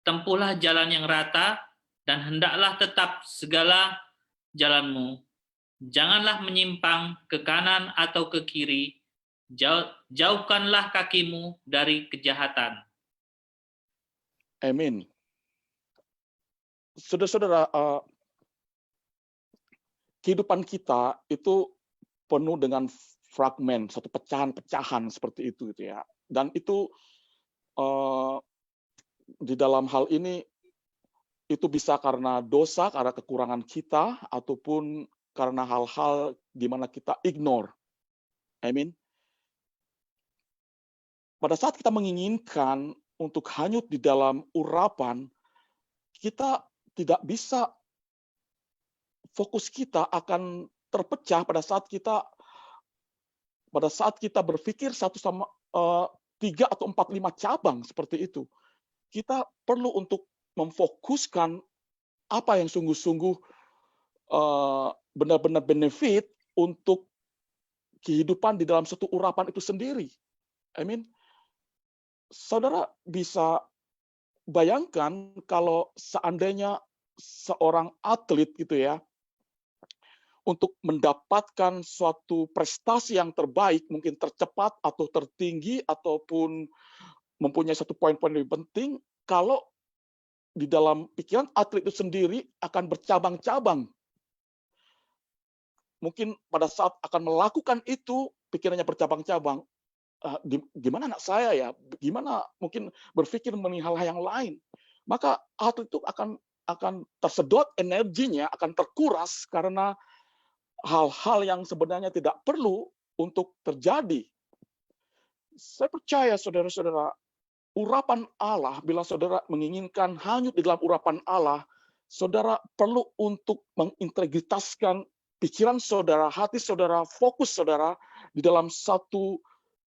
S6: Tempuhlah jalan yang rata dan hendaklah tetap segala jalanmu. Janganlah menyimpang ke kanan atau ke kiri. Jauhkanlah kakimu dari kejahatan.
S5: Amin. Saudara-saudara, kehidupan kita itu penuh dengan fragmen, satu pecahan-pecahan seperti itu, gitu ya. Dan itu di dalam hal ini itu bisa karena dosa, karena kekurangan kita, ataupun karena hal-hal di mana kita ignore. Amin. Pada saat kita menginginkan untuk hanyut di dalam urapan, kita tidak bisa, fokus kita akan terpecah pada saat kita pada saat kita berpikir 3 atau 4, 5 cabang seperti itu, kita perlu untuk memfokuskan apa yang sungguh-sungguh benar-benar benefit untuk kehidupan di dalam satu urapan itu sendiri. Saudara bisa bayangkan kalau seandainya seorang atlet gitu ya, untuk mendapatkan suatu prestasi yang terbaik, mungkin tercepat atau tertinggi, ataupun mempunyai satu poin-poin lebih penting, kalau di dalam pikiran atlet itu sendiri akan bercabang-cabang. Mungkin pada saat akan melakukan itu, pikirannya bercabang-cabang. Gimana anak saya ya? Gimana mungkin berpikir mengenai hal-hal yang lain? Maka atlet itu akan tersedot energinya, akan terkuras karena hal-hal yang sebenarnya tidak perlu untuk terjadi. Saya percaya saudara-saudara, urapan Allah, bila saudara menginginkan hanyut di dalam urapan Allah, saudara perlu untuk mengintegritaskan pikiran saudara, hati saudara, fokus saudara di dalam satu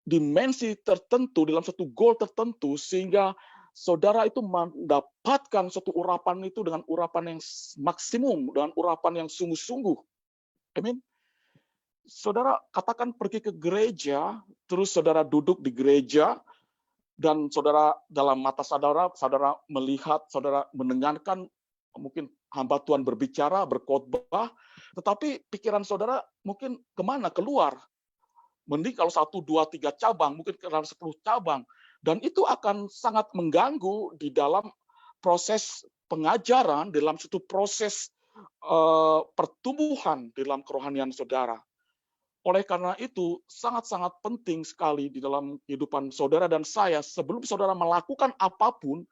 S5: dimensi tertentu, dalam satu goal tertentu, sehingga saudara itu mendapatkan suatu urapan itu dengan urapan yang maksimum, dengan urapan yang sungguh-sungguh. Amin. Saudara katakan pergi ke gereja, terus saudara duduk di gereja, dan saudara dalam mata saudara melihat, saudara mendengarkan mungkin hamba Tuhan berbicara, berkhotbah, tetapi pikiran saudara mungkin kemana? Keluar. Mending kalau 1, 2, 3 cabang, mungkin ke dalam 10 cabang. Dan itu akan sangat mengganggu di dalam proses pengajaran, dalam suatu proses pertumbuhan dalam kerohanian saudara. Oleh karena itu, sangat-sangat penting sekali di dalam kehidupan saudara dan saya, sebelum saudara melakukan apapun,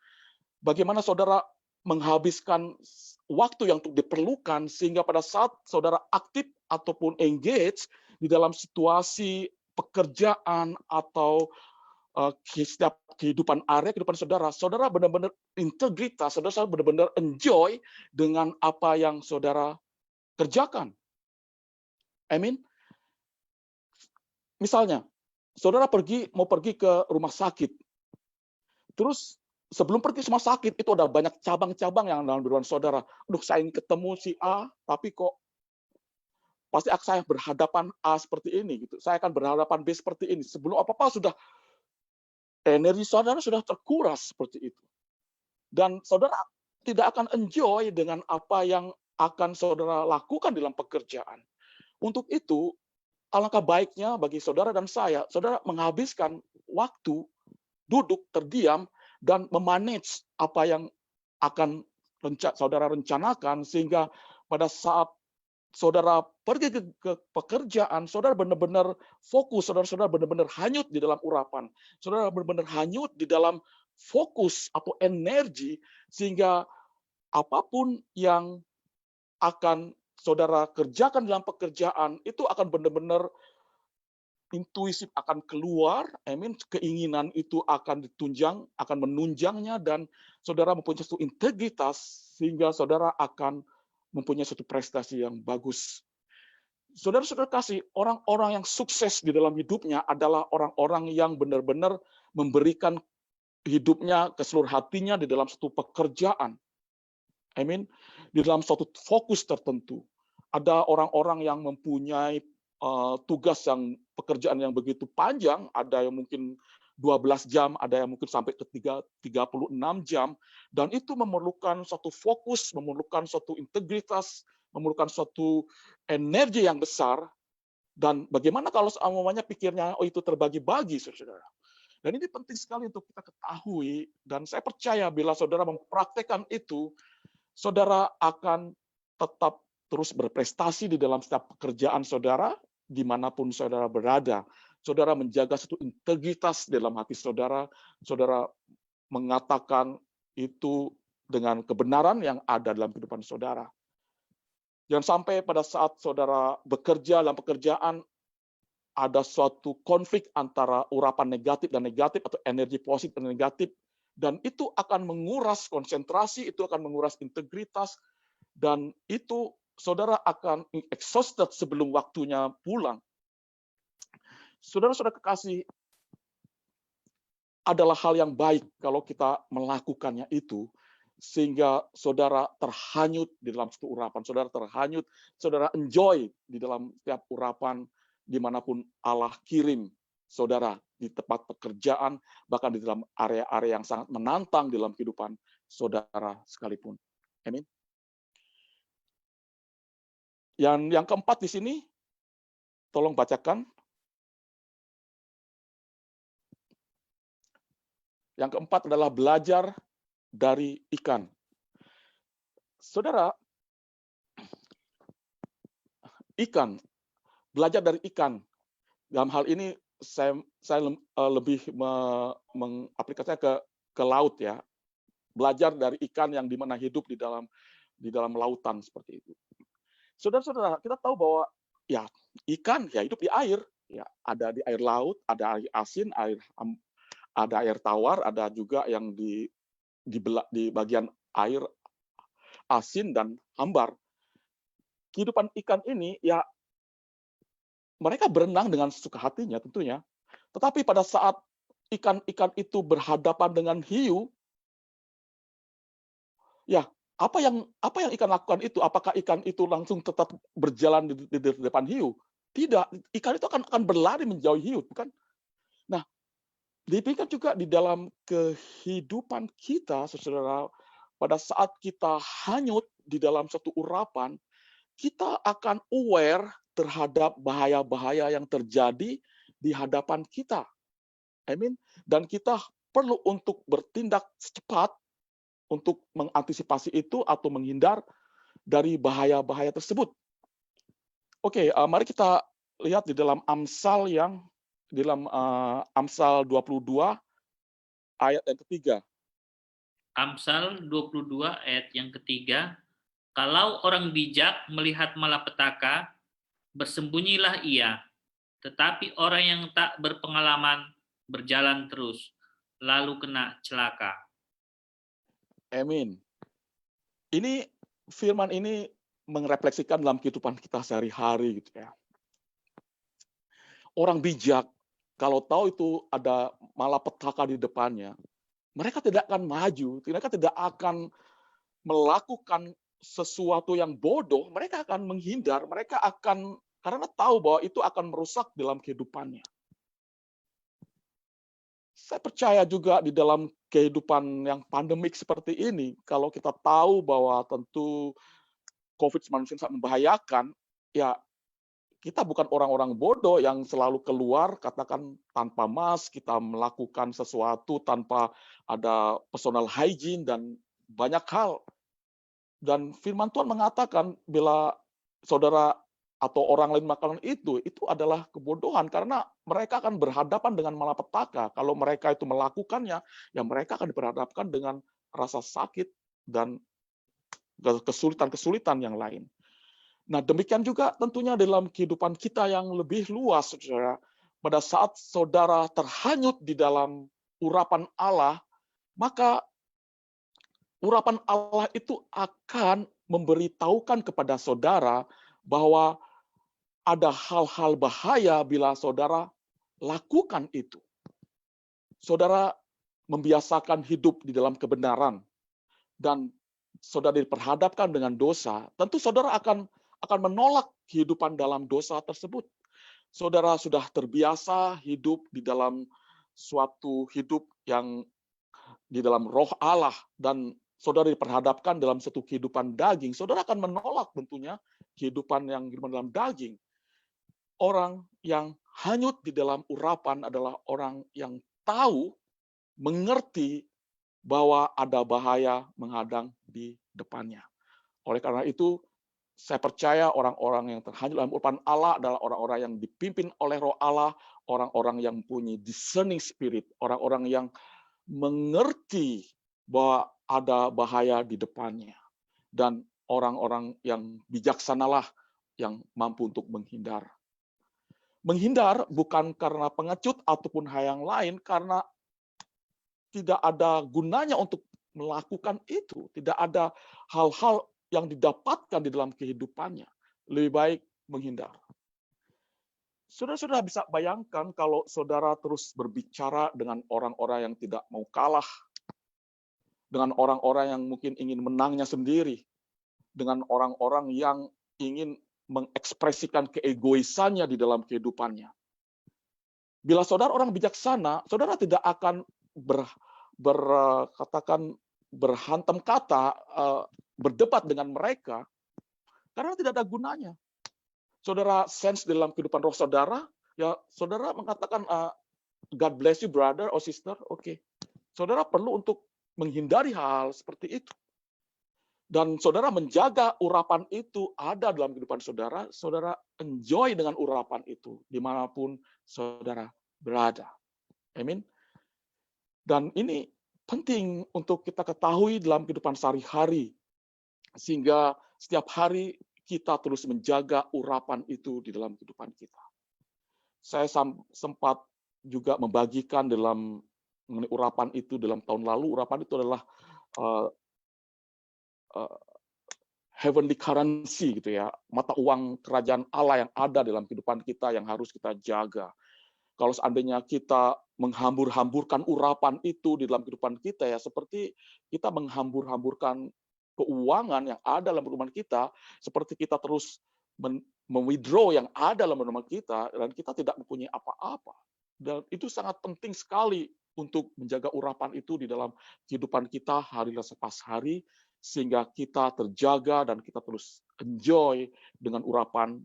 S5: bagaimana saudara menghabiskan waktu yang diperlukan, sehingga pada saat saudara aktif ataupun engage di dalam situasi pekerjaan atau setiap kehidupan area kehidupan saudara, saudara benar-benar integritas, saudara benar-benar enjoy dengan apa yang saudara kerjakan. Amin. Misalnya, saudara mau pergi ke rumah sakit, terus sebelum pergi ke rumah sakit itu ada banyak cabang-cabang yang dalam diri saudara. Aduh, saya ingin ketemu si A, tapi kok pasti saya berhadapan A seperti ini, gitu. Saya akan berhadapan B seperti ini. Sebelum apa-apa sudah energi saudara sudah terkuras seperti itu. Dan saudara tidak akan enjoy dengan apa yang akan saudara lakukan dalam pekerjaan. Untuk itu, alangkah baiknya bagi saudara dan saya, saudara menghabiskan waktu duduk terdiam dan memanage apa yang akan saudara rencanakan, sehingga pada saat saudara pergi ke pekerjaan, saudara benar-benar fokus, saudara benar-benar hanyut di dalam urapan, saudara benar-benar hanyut di dalam fokus atau energi, sehingga apapun yang akan saudara kerjakan dalam pekerjaan itu akan benar-benar intuisi akan keluar, keinginan itu akan ditunjang, akan menunjangnya, dan saudara mempunyai satu integritas sehingga saudara akan mempunyai satu prestasi yang bagus. Saudara-saudara kasih, orang-orang yang sukses di dalam hidupnya adalah orang-orang yang benar-benar memberikan hidupnya ke seluruh hatinya di dalam satu pekerjaan. Amin. Di dalam suatu fokus tertentu. Ada orang-orang yang mempunyai tugas yang pekerjaan yang begitu panjang, ada yang mungkin 12 jam, ada yang mungkin sampai ke 36 jam, dan itu memerlukan suatu fokus, memerlukan suatu integritas, memerlukan suatu energi yang besar. Dan bagaimana kalau semuanya pikirnya, oh itu terbagi-bagi, saudara. Dan ini penting sekali untuk kita ketahui, dan saya percaya bila saudara mempraktekkan itu, saudara akan tetap terus berprestasi di dalam setiap pekerjaan saudara, dimanapun saudara berada. Saudara menjaga satu integritas dalam hati saudara, saudara mengatakan itu dengan kebenaran yang ada dalam kehidupan saudara. Jangan sampai pada saat saudara bekerja dalam pekerjaan, ada suatu konflik antara urapan negatif dan negatif, atau energi positif dan negatif, dan itu akan menguras konsentrasi, itu akan menguras integritas, dan itu saudara akan exhausted sebelum waktunya pulang. Saudara-saudara kekasih, adalah hal yang baik kalau kita melakukannya itu, sehingga saudara terhanyut di dalam satu urapan, saudara terhanyut, saudara enjoy di dalam setiap urapan dimanapun Allah kirim saudara, di tempat pekerjaan, bahkan di dalam area-area yang sangat menantang dalam kehidupan saudara sekalipun. Amin. Yang keempat di sini, tolong bacakan. Yang keempat adalah belajar dari ikan. Saudara, ikan, belajar dari ikan. Dalam hal ini saya lebih mengaplikasinya ke laut ya. Belajar dari ikan yang dimana hidup di dalam lautan seperti itu. Saudara-saudara, kita tahu bahwa ya ikan ya hidup di air, ya ada di air laut, ada air asin, ada air tawar, ada juga yang di bagian air asin dan hambar. Kehidupan ikan ini ya mereka berenang dengan sesuka hatinya tentunya. Tetapi pada saat ikan-ikan itu berhadapan dengan hiu, ya apa yang ikan lakukan itu? Apakah ikan itu langsung tetap berjalan di depan hiu? Tidak, ikan itu akan berlari menjauhi hiu, bukan? Nah, demikian juga di dalam kehidupan kita, saudara, pada saat kita hanyut di dalam satu urapan, kita akan aware terhadap bahaya-bahaya yang terjadi di hadapan kita. Amin. Dan kita perlu untuk bertindak secepat untuk mengantisipasi itu atau menghindar dari bahaya-bahaya tersebut. Oke, mari kita lihat di dalam Amsal di dalam Amsal 22 ayat yang ketiga.
S6: Amsal 22 ayat yang ketiga, kalau orang bijak melihat malapetaka, bersembunyilah ia, tetapi orang yang tak berpengalaman berjalan terus, lalu kena celaka.
S5: Amin. Ini firman ini merefleksikan dalam kehidupan kita sehari-hari gitu ya. Orang bijak kalau tahu itu ada malapetaka di depannya, mereka tidak akan maju, mereka tidak akan melakukan sesuatu yang bodoh, mereka akan menghindar, mereka akan karena tahu bahwa itu akan merusak dalam kehidupannya. Saya percaya juga di dalam kehidupan yang pandemik seperti ini, kalau kita tahu bahwa tentu COVID-19 sangat membahayakan, ya kita bukan orang-orang bodoh yang selalu keluar, katakan tanpa mask, kita melakukan sesuatu tanpa ada personal hygiene dan banyak hal. Dan firman Tuhan mengatakan bila saudara atau orang lain melakukan itu adalah kebodohan karena mereka akan berhadapan dengan malapetaka. Kalau mereka itu melakukannya, ya mereka akan berhadapkan dengan rasa sakit dan kesulitan-kesulitan yang lain. Nah, demikian juga tentunya dalam kehidupan kita yang lebih luas, saudara. Pada saat saudara terhanyut di dalam urapan Allah, maka urapan Allah itu akan memberitahukan kepada saudara bahwa ada hal-hal bahaya bila saudara lakukan itu. Saudara membiasakan hidup di dalam kebenaran dan saudara diperhadapkan dengan dosa, tentu saudara akan menolak kehidupan dalam dosa tersebut. Saudara sudah terbiasa hidup di dalam suatu hidup yang di dalam roh Allah dan saudara diperhadapkan dalam satu kehidupan daging, saudara akan menolak tentunya kehidupan yang dalam daging. Orang yang hanyut di dalam urapan adalah orang yang tahu, mengerti bahwa ada bahaya menghadang di depannya. Oleh karena itu, saya percaya orang-orang yang terhanyut dalam urapan Allah adalah orang-orang yang dipimpin oleh roh Allah, orang-orang yang punya discerning spirit, orang-orang yang mengerti bahwa ada bahaya di depannya. Dan orang-orang yang bijaksanalah yang mampu untuk menghindar. Menghindar bukan karena pengecut ataupun hal yang lain, karena tidak ada gunanya untuk melakukan itu. Tidak ada hal-hal yang didapatkan di dalam kehidupannya. Lebih baik menghindar. Saudara-saudara bisa bayangkan kalau saudara terus berbicara dengan orang-orang yang tidak mau kalah, dengan orang-orang yang mungkin ingin menangnya sendiri, dengan orang-orang yang ingin mengekspresikan keegoisannya di dalam kehidupannya. Bila saudara orang bijaksana, saudara tidak akan katakan berhantam kata, berdebat dengan mereka, karena tidak ada gunanya. Saudara sense dalam kehidupan roh saudara, ya saudara mengatakan, God bless you brother or sister, oke. Saudara perlu untuk menghindari hal seperti itu. Dan saudara menjaga urapan itu ada dalam kehidupan saudara, saudara enjoy dengan urapan itu, dimanapun saudara berada. Amin. Dan ini penting untuk kita ketahui dalam kehidupan sehari-hari, sehingga setiap hari kita terus menjaga urapan itu di dalam kehidupan kita. Saya sempat juga membagikan dalam mengenai urapan itu dalam tahun lalu. Urapan itu adalah heavenly currency gitu ya, mata uang kerajaan Allah yang ada dalam kehidupan kita yang harus kita jaga. Kalau seandainya kita menghambur-hamburkan urapan itu di dalam kehidupan kita, ya seperti kita menghambur-hamburkan keuangan yang ada dalam kehidupan kita, seperti kita terus mewithdraw yang ada dalam kehidupan kita, dan kita tidak mempunyai apa-apa. Dan itu sangat penting sekali untuk menjaga urapan itu di dalam kehidupan kita hari lepas hari, sehingga kita terjaga dan kita terus enjoy dengan urapan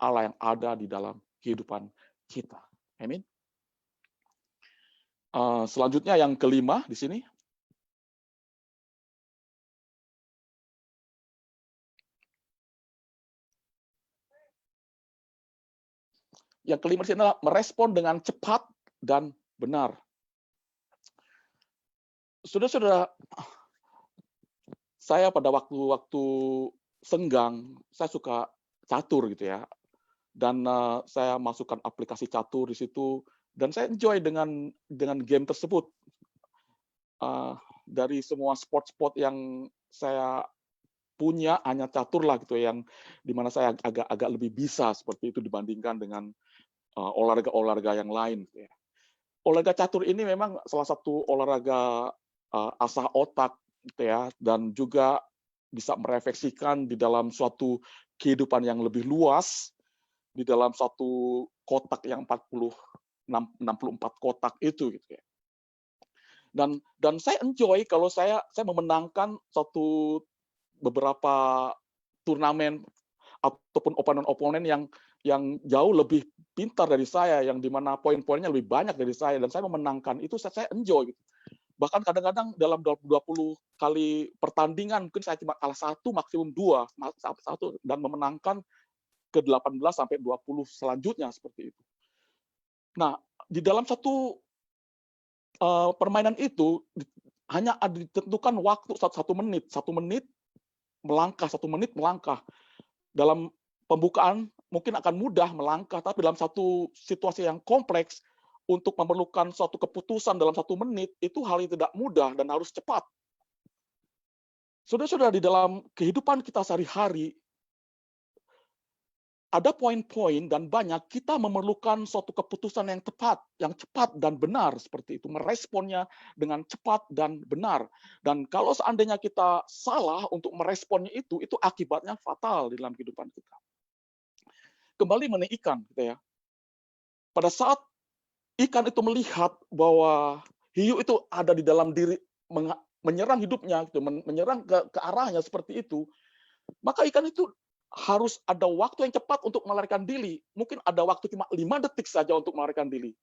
S5: Allah yang ada di dalam kehidupan kita. Amin. Selanjutnya yang kelima di sini. Yang kelima di sini adalah merespon dengan cepat dan benar. Saudara-saudara, saya pada waktu senggang, saya suka catur gitu ya. Dan saya masukkan aplikasi catur di situ, dan saya enjoy dengan game tersebut. Dari semua sport yang saya punya, hanya catur lah gitu, yang dimana saya agak lebih bisa seperti itu dibandingkan dengan olahraga-olahraga yang lain. Gitu ya. Olahraga catur ini memang salah satu olahraga asah otak, gitu ya, dan juga bisa merefleksikan di dalam suatu kehidupan yang lebih luas, di dalam satu kotak yang 64 kotak itu gitu ya. Dan saya enjoy kalau saya memenangkan beberapa turnamen ataupun oponen-oponen yang jauh lebih pintar dari saya, yang dimana poin-poinnya lebih banyak dari saya, dan saya memenangkan itu, saya enjoy gitu. Bahkan kadang-kadang dalam 20 kali pertandingan mungkin saya cuma kalah 1, maksimum 2, dan memenangkan ke 18 sampai 20 selanjutnya seperti itu. Nah, di dalam satu permainan itu hanya ada ditentukan waktu 1 menit, 1 menit melangkah, 1 menit melangkah. Dalam pembukaan mungkin akan mudah melangkah, tapi dalam satu situasi yang kompleks, untuk memerlukan suatu keputusan dalam 1 menit, itu hal yang tidak mudah dan harus cepat. Saudara-saudara, di dalam kehidupan kita sehari-hari, ada poin-poin dan banyak kita memerlukan suatu keputusan yang tepat, yang cepat dan benar seperti itu, meresponnya dengan cepat dan benar. Dan kalau seandainya kita salah untuk meresponnya itu akibatnya fatal di dalam kehidupan kita. Kembali mengenai ikan, gitu ya. Pada saat ikan itu melihat bahwa hiu itu ada di dalam diri, menyerang hidupnya, gitu, menyerang ke arahnya seperti itu, maka ikan itu harus ada waktu yang cepat untuk melarikan diri. Mungkin ada waktu cuma 5 detik saja untuk melarikan diri.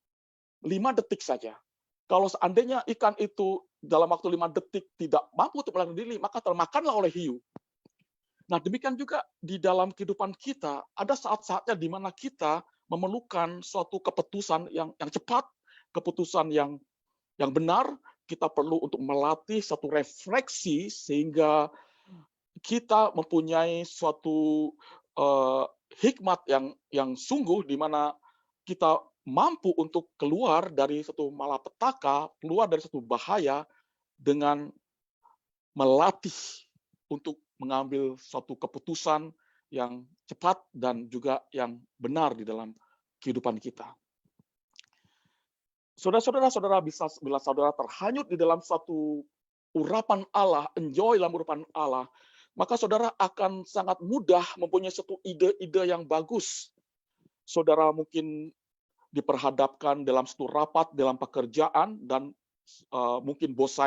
S5: 5 detik saja. Kalau seandainya ikan itu dalam waktu 5 detik tidak mampu untuk melarikan diri, maka termakanlah oleh hiu. Nah, demikian juga di dalam kehidupan kita, ada saat-saatnya di mana kita memerlukan suatu keputusan yang cepat, keputusan yang benar. Kita perlu untuk melatih satu refleksi sehingga kita mempunyai suatu hikmat yang sungguh, di mana kita mampu untuk keluar dari satu malapetaka, keluar dari satu bahaya dengan melatih untuk mengambil suatu keputusan yang cepat dan juga yang benar di dalam kehidupan kita. Saudara-saudara bisa, bila saudara terhanyut di dalam satu urapan Allah, enjoy dalam urapan Allah, maka saudara akan sangat mudah mempunyai satu ide-ide yang bagus. Saudara mungkin diperhadapkan dalam satu rapat, dalam pekerjaan, dan mungkin bos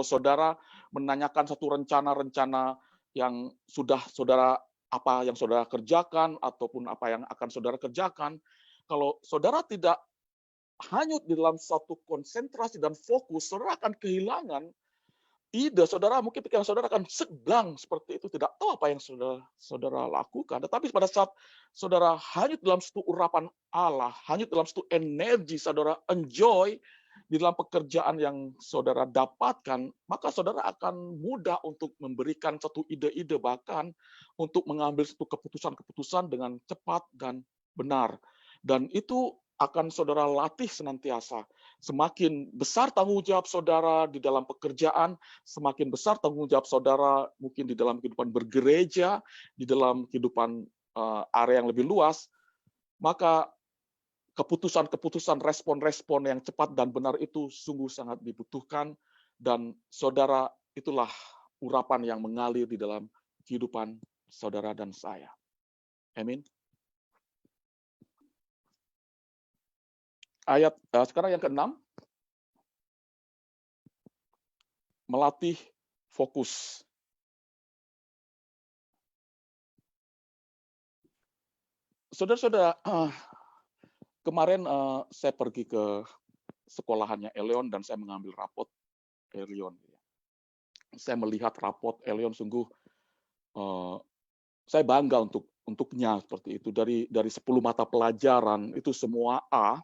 S5: saudara menanyakan satu rencana-rencana yang sudah saudara, apa yang saudara kerjakan, ataupun apa yang akan saudara kerjakan. Kalau saudara tidak hanyut di dalam satu konsentrasi dan fokus, saudara akan kehilangan ide saudara, mungkin pikiran saudara akan sedang seperti itu, tidak tahu apa yang saudara lakukan. Tetapi pada saat saudara hanyut dalam satu urapan Allah, hanyut dalam satu energi, saudara enjoy di dalam pekerjaan yang saudara dapatkan, maka saudara akan mudah untuk memberikan satu ide-ide, bahkan untuk mengambil satu keputusan-keputusan dengan cepat dan benar. Dan itu akan saudara latih senantiasa. Semakin besar tanggung jawab saudara di dalam pekerjaan, semakin besar tanggung jawab saudara mungkin di dalam kehidupan bergereja, di dalam kehidupan area yang lebih luas, maka keputusan-keputusan, respon-respon yang cepat dan benar itu sungguh sangat dibutuhkan, dan saudara, itulah urapan yang mengalir di dalam kehidupan saudara dan saya. Amin. Ayat sekarang yang ke-6, melatih fokus. Saudara-saudara, kemarin saya pergi ke sekolahannya Elion dan saya mengambil rapot Elion. Saya melihat rapot Elion, sungguh saya bangga untuknya seperti itu. Dari 10 mata pelajaran itu semua A,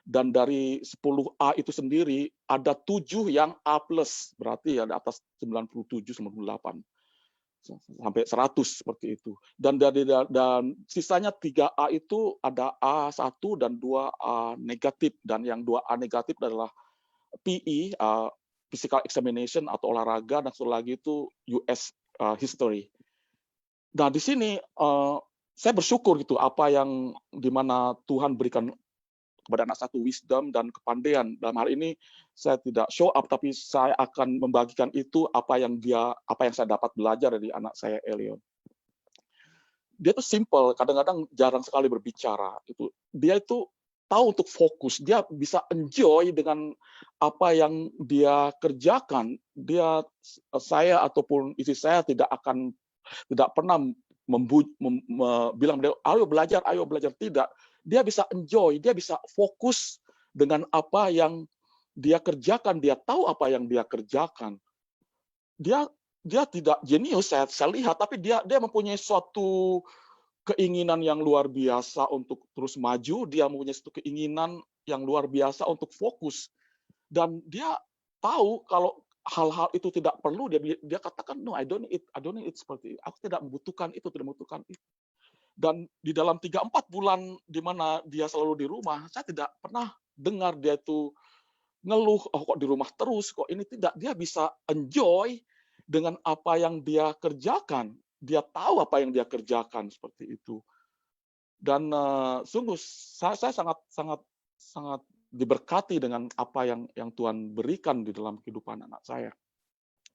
S5: dan dari 10 A itu sendiri ada 7 yang A+, berarti ada atas 97, 98 sampai 100 seperti itu. Dan sisanya 3 A itu ada A1 dan 2 A negatif, dan yang 2 A negatif adalah PE, physical examination atau olahraga, dan satu lagi itu US history. Nah, di sini saya bersyukur gitu, apa yang dimana Tuhan berikan kepada anak satu wisdom dan kepandaian. Dalam hal ini saya tidak show up, tapi saya akan membagikan itu apa yang saya dapat belajar dari anak saya Elion. Dia tuh simple, kadang-kadang jarang sekali berbicara. Dia itu tahu untuk fokus, dia bisa enjoy dengan apa yang dia kerjakan. Saya ataupun istri saya tidak pernah bilang dia, ayo belajar, tidak. Dia bisa enjoy, dia bisa fokus dengan apa yang dia kerjakan, dia tahu apa yang dia kerjakan. Dia tidak jenius, saya lihat, tapi dia mempunyai suatu keinginan yang luar biasa untuk terus maju, dia mempunyai suatu keinginan yang luar biasa untuk fokus. Dan dia tahu kalau hal-hal itu tidak perlu, dia katakan, no, I don't need it seperti itu. Aku tidak membutuhkan itu, Dan di dalam 3-4 bulan di mana dia selalu di rumah, saya tidak pernah dengar dia itu ngeluh, kok di rumah terus, kok ini tidak. Dia bisa enjoy dengan apa yang dia kerjakan. Dia tahu apa yang dia kerjakan seperti itu. Dan sungguh saya sangat diberkati dengan apa yang Tuhan berikan di dalam kehidupan anak saya.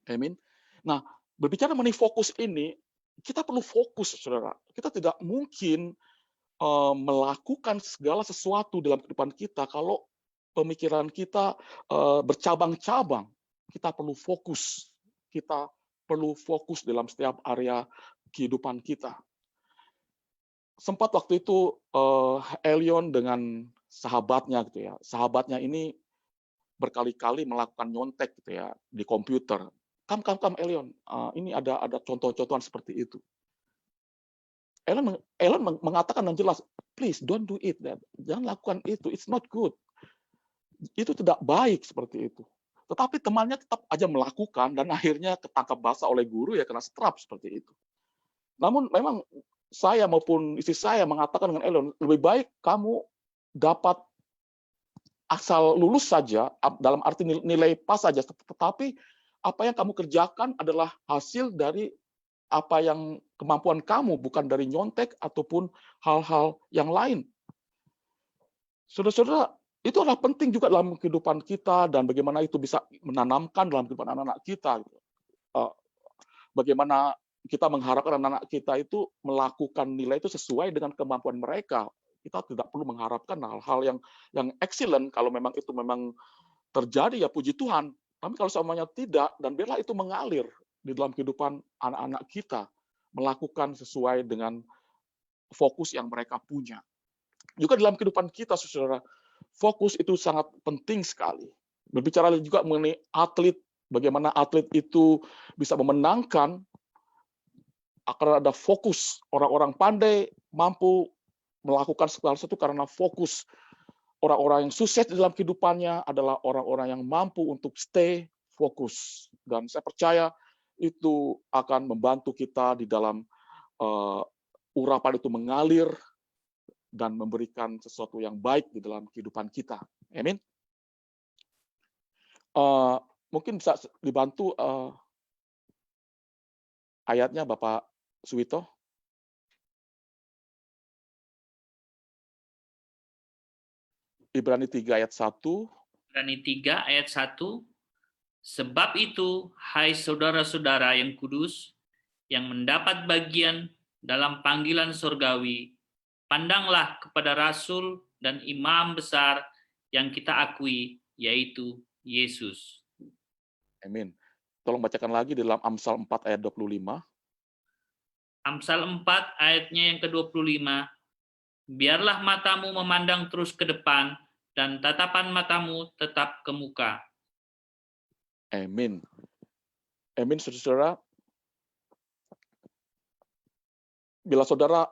S5: Amin. Nah, berbicara mengenai fokus ini, kita perlu fokus, saudara. Kita tidak mungkin melakukan segala sesuatu dalam kehidupan kita kalau pemikiran kita bercabang-cabang. Kita perlu fokus. Kita perlu fokus dalam setiap area kehidupan kita. Sempat waktu itu Elion dengan sahabatnya gitu ya. Sahabatnya ini berkali-kali melakukan nyontek gitu ya di komputer. Come Elion, ini ada contoh-contohan seperti itu. Elion mengatakan dengan jelas, please don't do it, jangan lakukan itu, it's not good. Itu tidak baik seperti itu. Tetapi temannya tetap aja melakukan dan akhirnya ketangkap basah oleh guru, ya kena strap seperti itu. Namun memang saya maupun istri saya mengatakan dengan Elion, lebih baik kamu dapat asal lulus saja, dalam arti nilai pas saja, tetapi apa yang kamu kerjakan adalah hasil dari apa yang kemampuan kamu, bukan dari nyontek ataupun hal-hal yang lain. Saudara-saudara, itu adalah penting juga dalam kehidupan kita dan bagaimana itu bisa menanamkan dalam kehidupan anak-anak kita. Bagaimana kita mengharapkan anak-anak kita itu melakukan nilai itu sesuai dengan kemampuan mereka. Kita tidak perlu mengharapkan hal-hal yang excellent kalau memang itu memang terjadi, ya puji Tuhan. Tapi kalau semuanya tidak, dan biarlah itu mengalir di dalam kehidupan anak-anak kita, melakukan sesuai dengan fokus yang mereka punya. Juga dalam kehidupan kita, saudara, fokus itu sangat penting sekali. Berbicara juga mengenai atlet, bagaimana atlet itu bisa memenangkan, akan ada fokus. Orang-orang pandai mampu melakukan segala sesuatu karena fokus. Orang-orang yang sukses di dalam kehidupannya adalah orang-orang yang mampu untuk stay fokus. Dan saya percaya itu akan membantu kita di dalam urapan itu mengalir dan memberikan sesuatu yang baik di dalam kehidupan kita. Amin. Mungkin bisa dibantu ayatnya Bapak Suwito. Ibrani 3 ayat 1.
S6: Ibrani 3 ayat 1. Sebab itu, hai saudara-saudara yang kudus, yang mendapat bagian dalam panggilan surgawi, pandanglah kepada Rasul dan Imam besar yang kita akui, yaitu Yesus.
S5: Amin. Tolong bacakan lagi di dalam Amsal 4 ayat 25.
S6: Amsal 4 ayatnya yang ke-25. Biarlah matamu memandang terus ke depan, dan tatapan matamu tetap ke muka.
S5: Amin. Amin, saudara. Bila saudara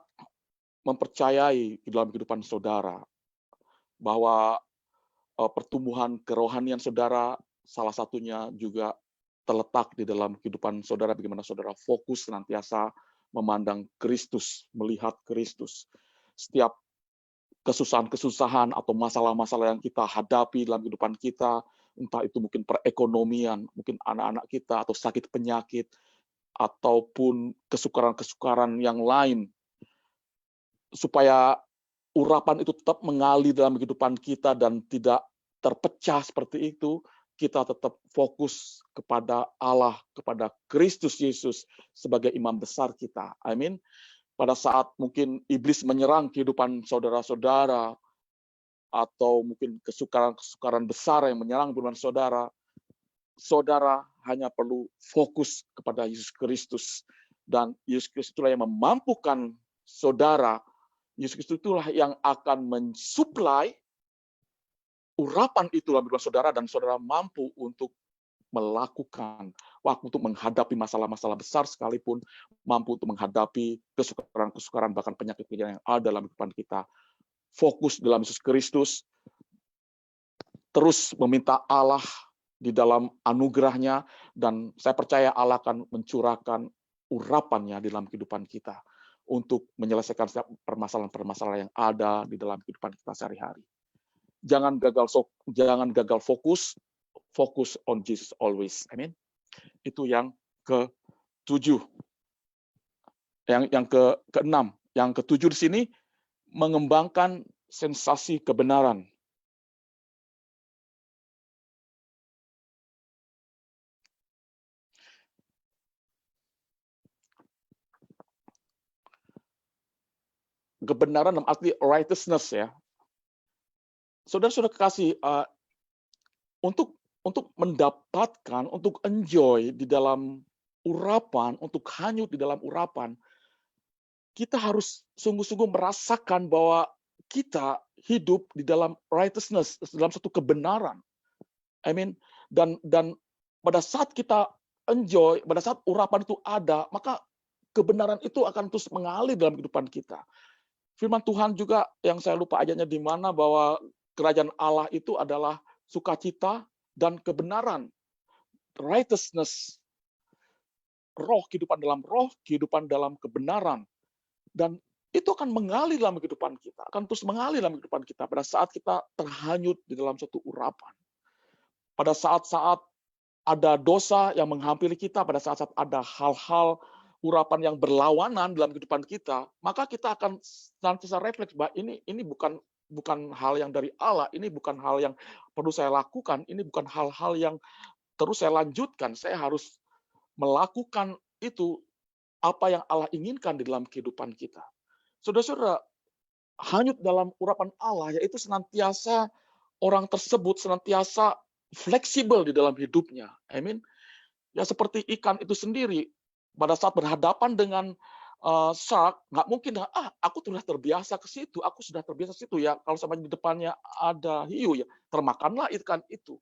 S5: mempercayai di dalam kehidupan saudara bahwa pertumbuhan kerohanian saudara salah satunya juga terletak di dalam kehidupan saudara, bagaimana saudara fokus senantiasa memandang Kristus, melihat Kristus. Setiap kesusahan-kesusahan atau masalah-masalah yang kita hadapi dalam kehidupan kita, entah itu mungkin perekonomian, mungkin anak-anak kita, atau sakit penyakit, ataupun kesukaran-kesukaran yang lain, supaya urapan itu tetap mengalir dalam kehidupan kita dan tidak terpecah seperti itu, kita tetap fokus kepada Allah, kepada Kristus Yesus sebagai imam besar kita. Amin. Pada saat mungkin iblis menyerang kehidupan saudara-saudara, atau mungkin kesukaran-kesukaran besar yang menyerang kehidupan saudara, saudara hanya perlu fokus kepada Yesus Kristus. Dan Yesus Kristus itulah yang memampukan saudara. Yesus Kristus itulah yang akan mensuplai urapan itu dalam kehidupan saudara, dan saudara mampu untuk melakukan, waktu untuk menghadapi masalah-masalah besar sekalipun, mampu untuk menghadapi kesukaran-kesukaran, bahkan penyakit yang ada dalam kehidupan kita. Fokus dalam Yesus Kristus, terus meminta Allah di dalam anugerahnya, dan saya percaya Allah akan mencurahkan urapannya di dalam kehidupan kita untuk menyelesaikan setiap permasalahan-permasalahan yang ada di dalam kehidupan kita sehari-hari. Jangan gagal fokus on Jesus always. Amin. Itu yang ke-7. Yang ke-6, yang ke-7 di sini mengembangkan sensasi kebenaran. Kebenaran dalam arti righteousness, ya. Saudara-saudara kekasih, untuk mendapatkan, untuk enjoy di dalam urapan, untuk hanyut di dalam urapan, kita harus sungguh-sungguh merasakan bahwa kita hidup di dalam righteousness, dalam satu kebenaran. Amin. Dan pada saat kita enjoy, pada saat urapan itu ada, maka kebenaran itu akan terus mengalir dalam kehidupan kita. Firman Tuhan juga yang saya lupa ayatnya di mana, bahwa kerajaan Allah itu adalah sukacita dan kebenaran. Righteousness, roh, kehidupan dalam kebenaran. Dan itu akan mengalir dalam kehidupan kita, akan terus mengalir dalam kehidupan kita pada saat kita terhanyut di dalam suatu urapan. Pada saat-saat ada dosa yang menghampiri kita, pada saat-saat ada hal-hal urapan yang berlawanan dalam kehidupan kita, maka kita akan senantiasa refleks bahwa ini bukan hal yang dari Allah, ini bukan hal yang perlu saya lakukan, ini bukan hal-hal yang terus saya lanjutkan. Saya harus melakukan itu apa yang Allah inginkan di dalam kehidupan kita. Saudara-saudara, hanyut dalam urapan Allah, yaitu senantiasa orang tersebut senantiasa fleksibel di dalam hidupnya. Amin. Ya seperti ikan itu sendiri, pada saat berhadapan dengan shark, nggak mungkin, aku sudah terbiasa ke situ, aku sudah terbiasa ke situ ya. Kalau sampai di depannya ada hiu ya, termakanlah ikan itu.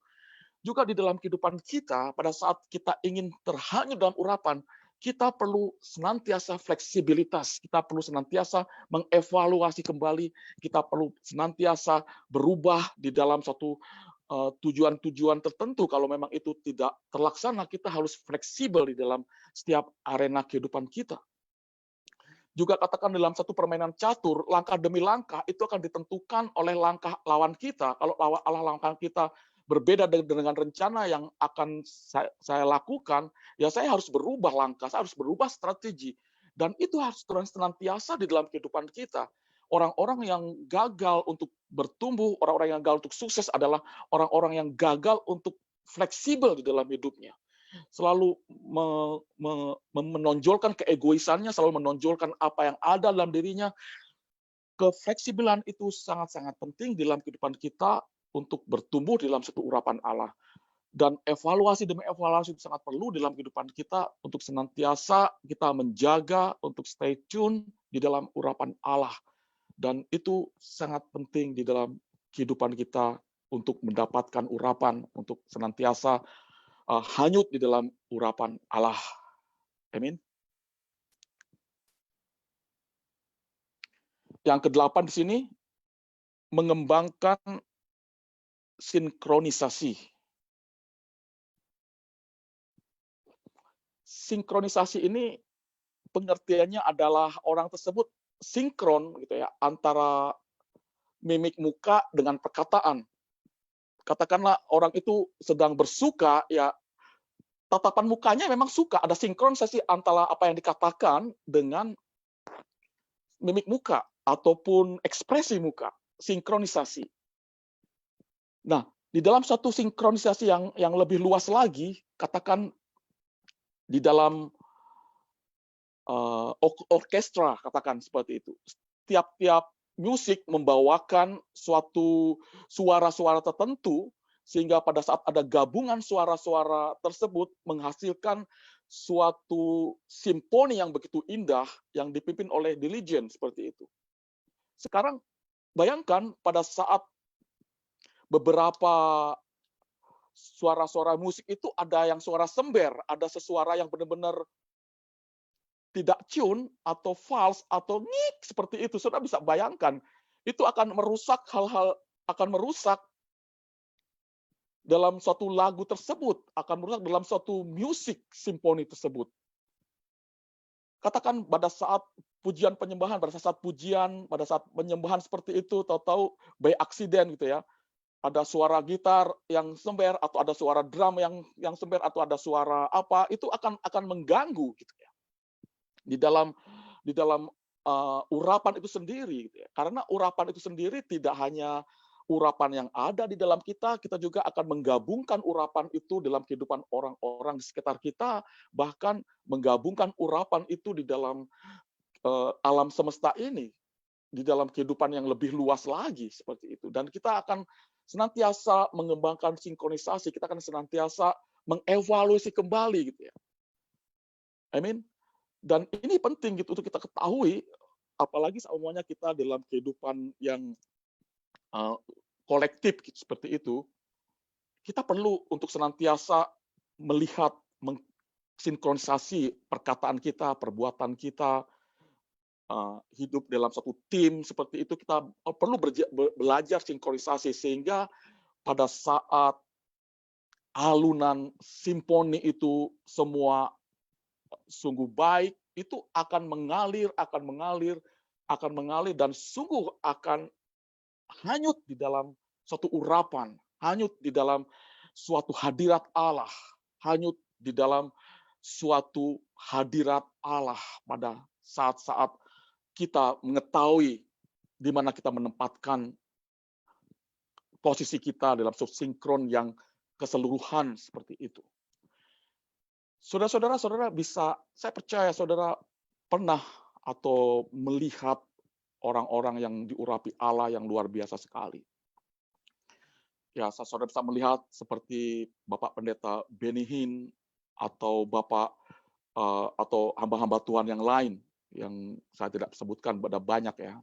S5: Juga di dalam kehidupan kita, pada saat kita ingin terhanyut dalam urapan, kita perlu senantiasa fleksibilitas, kita perlu senantiasa mengevaluasi kembali, kita perlu senantiasa berubah di dalam suatu tujuan-tujuan tertentu. Kalau memang itu tidak terlaksana, kita harus fleksibel di dalam setiap arena kehidupan kita. Juga katakan dalam satu permainan catur, langkah demi langkah itu akan ditentukan oleh langkah lawan kita. Kalau langkah kita berbeda dengan rencana yang akan saya lakukan, ya saya harus berubah langkah, saya harus berubah strategi. Dan itu harus terus senantiasa di dalam kehidupan kita. Orang-orang yang gagal untuk bertumbuh, orang-orang yang gagal untuk sukses adalah orang-orang yang gagal untuk fleksibel di dalam hidupnya. Selalu menonjolkan keegoisannya, selalu menonjolkan apa yang ada dalam dirinya. Kefleksibelan itu sangat-sangat penting di dalam kehidupan kita untuk bertumbuh di dalam satu urapan Allah. Dan evaluasi demi evaluasi itu sangat perlu dalam kehidupan kita untuk senantiasa kita menjaga, untuk stay tune di dalam urapan Allah. Dan itu sangat penting di dalam kehidupan kita untuk mendapatkan urapan, untuk senantiasa hanyut di dalam urapan Allah. Amin. Yang ke-8 di sini, mengembangkan sinkronisasi. Sinkronisasi ini pengertiannya adalah orang tersebut sinkron gitu ya, antara mimik muka dengan perkataan. Katakanlah orang itu sedang bersuka, ya tatapan mukanya memang suka, ada sinkronisasi antara apa yang dikatakan dengan mimik muka ataupun ekspresi muka, sinkronisasi. Nah, di dalam satu sinkronisasi yang lebih luas lagi, katakan di dalam orkestra, katakan seperti itu. Tiap-tiap musik membawakan suatu suara-suara tertentu, sehingga pada saat ada gabungan suara-suara tersebut menghasilkan suatu simfoni yang begitu indah yang dipimpin oleh Diligent seperti itu. Sekarang bayangkan pada saat beberapa suara-suara musik itu ada yang suara sember, ada sesuara yang benar-benar tidak tune atau false atau ngik seperti itu. Saudara bisa bayangkan, itu akan merusak akan merusak dalam suatu lagu tersebut, akan merusak dalam suatu musik simfoni tersebut. Katakan pada saat pujian penyembahan, pada saat pujian, pada saat penyembahan seperti itu, tahu-tahu by accident gitu ya, ada suara gitar yang sember atau ada suara drum yang sember atau ada suara apa, itu akan mengganggu gitu ya. Di dalam urapan itu sendiri gitu ya. Karena urapan itu sendiri tidak hanya urapan yang ada di dalam kita juga akan menggabungkan urapan itu dalam kehidupan orang-orang di sekitar kita, bahkan menggabungkan urapan itu di dalam alam semesta ini, di dalam kehidupan yang lebih luas lagi seperti itu. Dan kita akan senantiasa mengembangkan sinkronisasi, kita akan senantiasa mengevaluasi kembali gitu ya. Amin. Dan ini penting gitu untuk kita ketahui, apalagi semuanya kita dalam kehidupan yang kolektif gitu, seperti itu, kita perlu untuk senantiasa melihat, mensinkronisasi perkataan kita, perbuatan kita, hidup dalam satu tim seperti itu. Kita perlu belajar sinkronisasi sehingga pada saat alunan simfoni itu semua sungguh baik, itu akan mengalir dan sungguh akan hanyut di dalam suatu urapan, hanyut di dalam suatu hadirat Allah, hanyut di dalam suatu hadirat Allah pada saat-saat kita mengetahui di mana kita menempatkan posisi kita dalam sinkron yang keseluruhan seperti itu. Saudara-saudara bisa, saya percaya saudara pernah atau melihat orang-orang yang diurapi Allah yang luar biasa sekali. Ya, saudara bisa melihat seperti Bapak Pendeta Benny Hinn atau Bapak atau hamba-hamba Tuhan yang lain yang saya tidak sebutkan, ada banyak ya.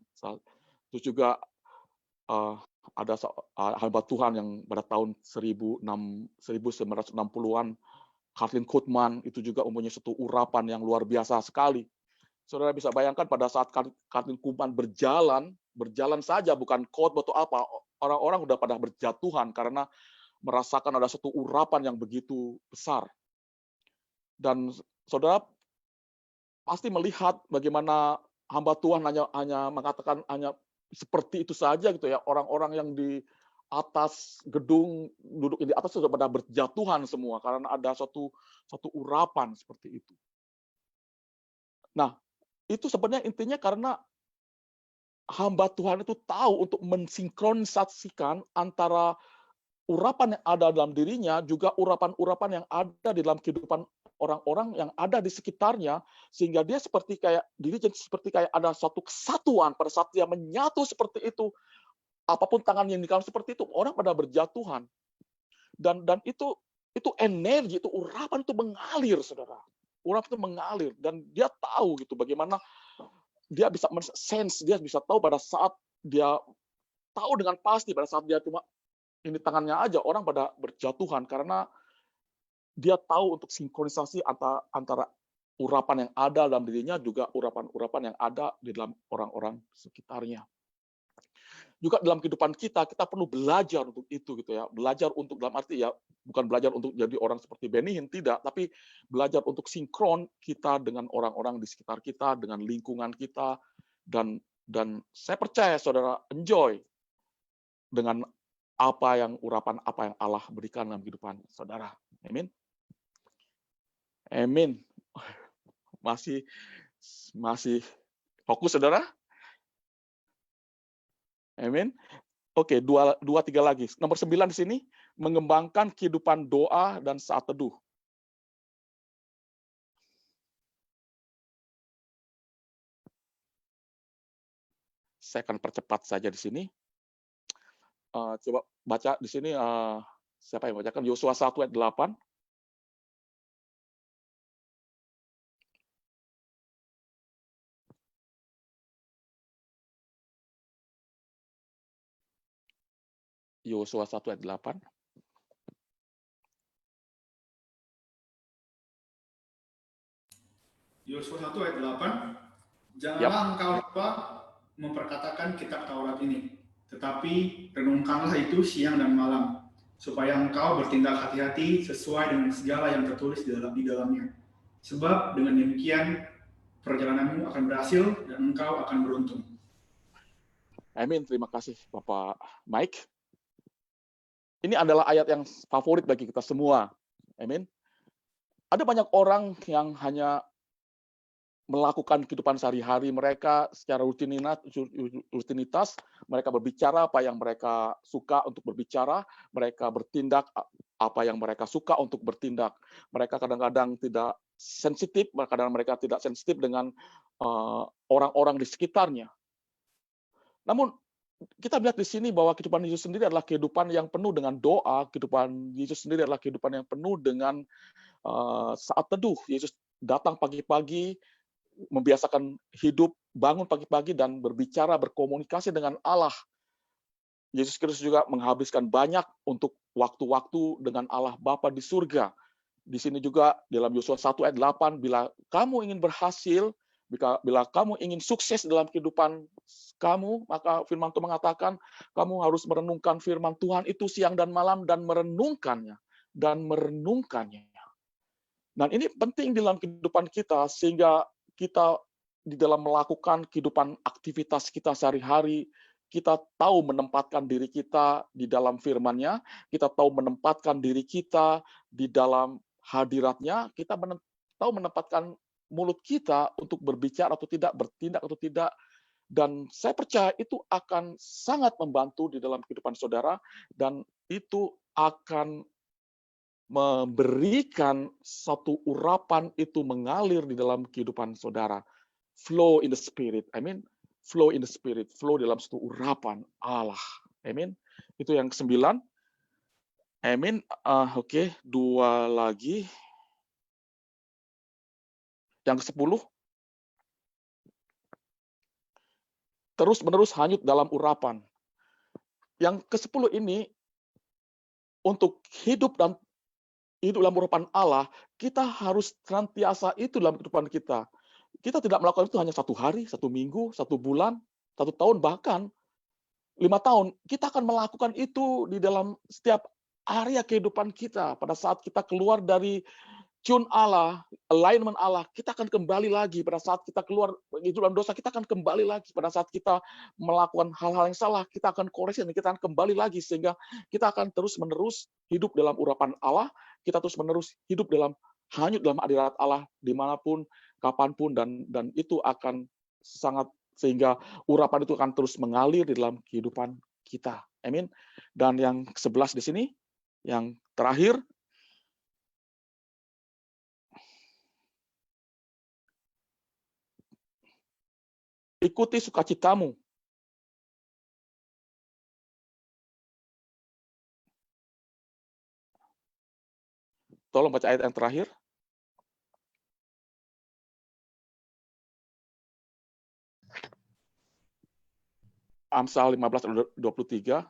S5: Terus juga ada hamba Tuhan yang pada tahun 1960-an, Kathleen Kuhlman, itu juga mempunyai satu urapan yang luar biasa sekali. Saudara bisa bayangkan pada saat Kathleen Kuhlman berjalan saja, bukan khotbah atau apa, orang-orang udah pada berjatuhan karena merasakan ada satu urapan yang begitu besar. Dan saudara pasti melihat bagaimana hamba Tuhan hanya mengatakan hanya seperti itu saja gitu ya, orang-orang yang di atas gedung duduk di atas sudah pada berjatuhan semua karena ada satu urapan seperti itu. Nah, itu sebenarnya intinya karena hamba Tuhan itu tahu untuk mensinkronisasikan antara urapan yang ada dalam dirinya juga urapan-urapan yang ada di dalam kehidupan orang-orang yang ada di sekitarnya, sehingga dia seperti kayak ada suatu kesatuan pada saat dia menyatu seperti itu. Apapun tangan yang dikasih seperti itu, orang pada berjatuhan. Dan itu energi, itu urapan itu mengalir, saudara. Urapan itu mengalir dan dia tahu gitu bagaimana dia bisa sense, dia bisa tahu pada saat dia tahu dengan pasti pada saat dia cuma ini tangannya aja orang pada berjatuhan karena dia tahu untuk sinkronisasi antara urapan yang ada dalam dirinya juga urapan-urapan yang ada di dalam orang-orang sekitarnya. Juga dalam kehidupan kita perlu belajar untuk itu gitu ya. Belajar untuk dalam arti ya bukan belajar untuk jadi orang seperti Benny Hinn, tidak, tapi belajar untuk sinkron kita dengan orang-orang di sekitar kita, dengan lingkungan kita, dan saya percaya saudara enjoy dengan urapan apa yang Allah berikan dalam kehidupan saudara. Amin. Amin. Masih fokus saudara? Amin. Oke, 2, 3 lagi. Nomor 9 di sini, mengembangkan kehidupan doa dan saat teduh. Saya akan percepat saja di sini. Coba baca di sini, siapa yang bacakan? Yosua 1 ayat 8. Yosua 1 ayat 8.
S1: Yosua 1 ayat 8. Janganlah engkau lupa memperkatakan kitab Taurat ini, tetapi renungkanlah itu siang dan malam, supaya engkau bertindak hati-hati sesuai dengan segala yang tertulis di dalamnya. Sebab dengan demikian perjalananmu akan berhasil dan engkau akan beruntung.
S5: Amin. Terima kasih Bapak Mike. Ini adalah ayat yang favorit bagi kita semua. Amin. Ada banyak orang yang hanya melakukan kehidupan sehari-hari mereka secara rutinitas, mereka berbicara apa yang mereka suka untuk berbicara, mereka bertindak apa yang mereka suka untuk bertindak. Mereka kadang-kadang tidak sensitif, kadang mereka tidak sensitif dengan orang-orang di sekitarnya. Namun kita lihat di sini bahwa kehidupan Yesus sendiri adalah kehidupan yang penuh dengan doa, kehidupan Yesus sendiri adalah kehidupan yang penuh dengan saat teduh. Yesus datang pagi-pagi, membiasakan hidup, bangun pagi-pagi dan berbicara, berkomunikasi dengan Allah. Yesus Kristus juga menghabiskan banyak untuk waktu-waktu dengan Allah Bapa di surga. Di sini juga dalam Yosua 1 ayat 8, bila kamu ingin berhasil, bila kamu ingin sukses dalam kehidupan kamu, maka firman Tuhan mengatakan kamu harus merenungkan firman Tuhan itu siang dan malam dan merenungkannya. Dan ini penting dalam kehidupan kita sehingga kita di dalam melakukan kehidupan aktivitas kita sehari-hari, kita tahu menempatkan diri kita di dalam firman-Nya, kita tahu menempatkan diri kita di dalam hadirat-Nya, tahu menempatkan mulut kita untuk berbicara atau tidak, bertindak atau tidak. Dan saya percaya itu akan sangat membantu di dalam kehidupan saudara, dan itu akan memberikan satu urapan itu mengalir di dalam kehidupan saudara. Flow in the spirit. Flow in the spirit. Flow dalam satu urapan Allah. Amin. Itu yang ke-9. Amin. Oke, 2 lagi. Yang ke-10. Terus-menerus hanyut dalam urapan. Yang ke-10 ini, untuk hidup dalam urapan Allah, kita harus senantiasa itu dalam kehidupan kita. Kita tidak melakukan itu hanya 1 hari, 1 minggu, 1 bulan, 1 tahun, bahkan 5 tahun. Kita akan melakukan itu di dalam setiap area kehidupan kita. Pada saat kita keluar dari tune Allah, alignment Allah, kita akan kembali lagi. Pada saat kita keluar itu dalam dosa, kita akan kembali lagi. Pada saat kita melakukan hal-hal yang salah, kita akan koreksi dan kita akan kembali lagi. Sehingga kita akan terus-menerus hidup dalam urapan Allah, kita terus-menerus hidup dalam hanyut dalam hadirat Allah dimanapun, kapanpun, dan itu akan sangat, sehingga urapan itu akan terus mengalir di dalam kehidupan kita. Amin. Dan yang ke-11 di sini, yang terakhir, ikuti sukacitamu. Tolong baca ayat yang terakhir. Amsal 15:23.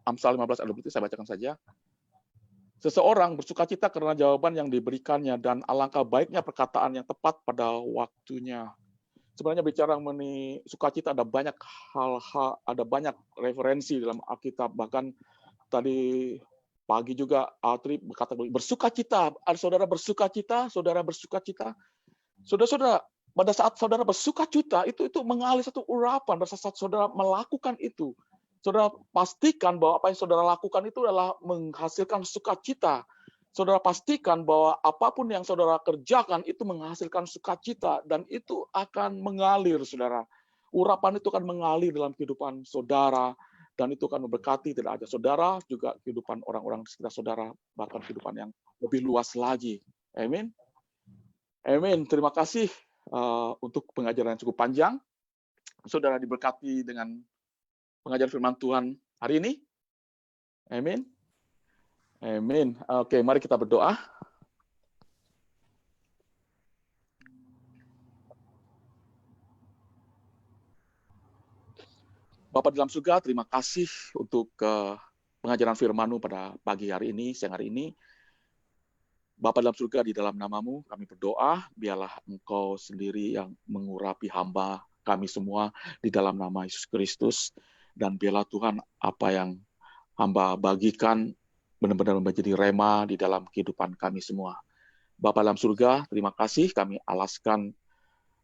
S5: Amsal 15:23, saya bacakan saja. Seseorang bersukacita karena jawaban yang diberikannya, dan alangkah baiknya perkataan yang tepat pada waktunya. Sebenarnya bicara mengenai sukacita ada banyak hal-hal, ada banyak referensi dalam Alkitab. Bahkan tadi pagi juga Altri berkata bersukacita, saudara bersukacita, saudara bersukacita. Saudara-saudara, pada saat saudara bersukacita itu mengalir satu urapan. Pada saat saudara melakukan itu, saudara pastikan bahwa apa yang saudara lakukan itu adalah menghasilkan sukacita. Saudara pastikan bahwa apapun yang saudara kerjakan itu menghasilkan sukacita, dan itu akan mengalir, saudara. Urapan itu akan mengalir dalam kehidupan saudara, dan itu akan memberkati tidak hanya saudara, juga kehidupan orang-orang di sekitar saudara, bahkan kehidupan yang lebih luas lagi. Amin. Amin. Terima kasih untuk pengajaran yang cukup panjang. Saudara diberkati dengan pengajaran firman Tuhan hari ini. Amin. Amin. Oke, mari kita berdoa. Bapa dalam surga, terima kasih untuk pengajaran firman-Mu pada pagi hari ini, siang hari ini. Bapa dalam surga, di dalam nama-Mu kami berdoa, biarlah Engkau sendiri yang mengurapi hamba kami semua di dalam nama Yesus Kristus. Dan biarlah Tuhan, apa yang hamba bagikan benar-benar menjadi rema di dalam kehidupan kami semua. Bapa dalam surga, terima kasih, kami alaskan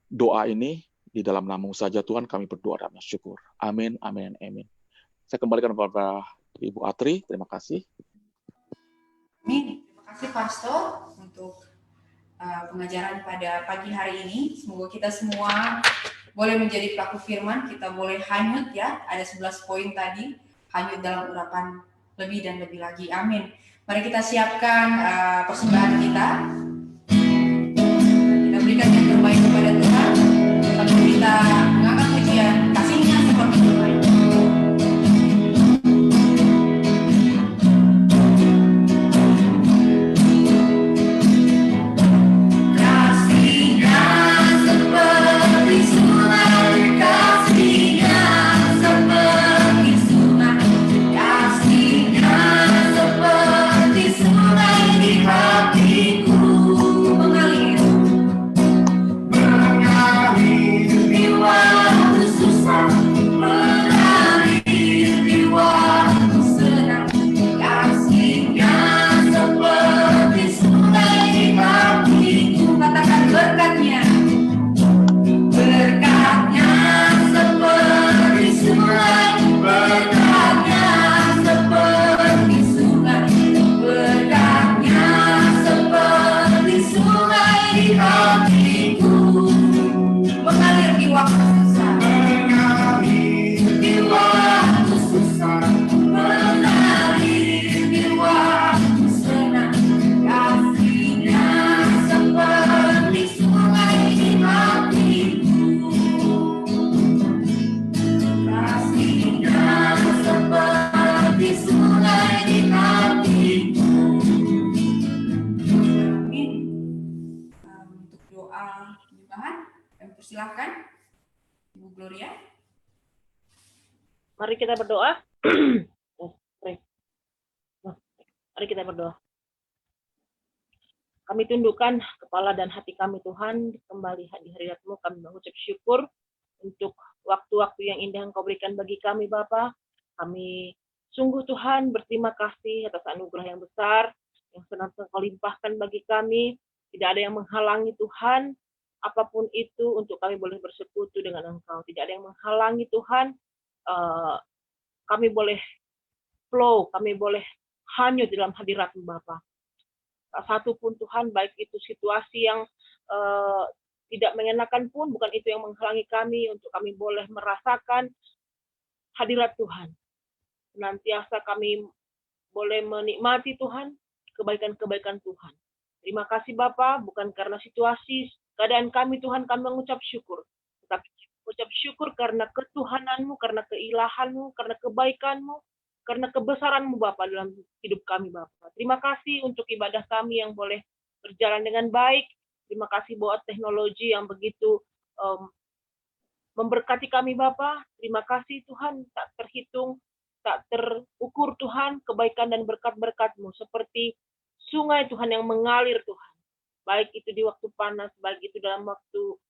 S5: doa ini di dalam nama-Mu saja Tuhan, kami berdoa dan bersyukur. Amin, amin, amin. Saya kembalikan kepada Ibu Atri, terima kasih.
S3: Amin. Terima kasih Pastor untuk pengajaran pada pagi hari ini. Semoga kita semua boleh menjadi pelaku firman, kita boleh hanyut ya, ada 11 poin tadi, hanyut dalam urapan lebih dan lebih lagi. Amin. Mari kita siapkan persembahan kita. Kita berikan yang terbaik kepada Tuhan. Lalu kita mengangkat pujian kasihnya seperti terbaik.
S4: Mengalir di
S3: persilahkan Ibu Gloria.
S7: Mari kita berdoa. Mari kita berdoa. Kami tundukkan kepala dan hati kami Tuhan, kembali di hadirat-Mu kami mengucap syukur untuk waktu-waktu yang indah Engkau berikan bagi kami Bapa. Kami sungguh Tuhan berterima kasih atas anugerah yang besar yang senantiasa Engkau limpahkan bagi kami. Tidak ada yang menghalangi Tuhan, apapun itu untuk kami boleh bersekutu dengan Engkau. Tidak ada yang menghalangi Tuhan, kami boleh flow, kami boleh hanyut dalam hadirat-Mu Bapa. Tak satu pun Tuhan, baik itu situasi yang tidak mengenakan pun, bukan itu yang menghalangi kami untuk kami boleh merasakan hadirat Tuhan. Senantiasa kami boleh menikmati Tuhan, kebaikan-kebaikan Tuhan. Terima kasih Bapa, bukan karena situasi, keadaan kami Tuhan, kami mengucap syukur. Tetapi ucap syukur karena ketuhanan-Mu, karena keilahan-Mu, karena kebaikan-Mu, karena kebesaran-Mu Bapa dalam hidup kami Bapa. Terima kasih untuk ibadah kami yang boleh berjalan dengan baik. Terima kasih buat teknologi yang begitu memberkati kami Bapa. Terima kasih Tuhan, tak terhitung, tak terukur Tuhan, kebaikan dan berkat-berkat-Mu seperti sungai Tuhan yang mengalir Tuhan. Baik itu di waktu panas, baik itu dalam waktu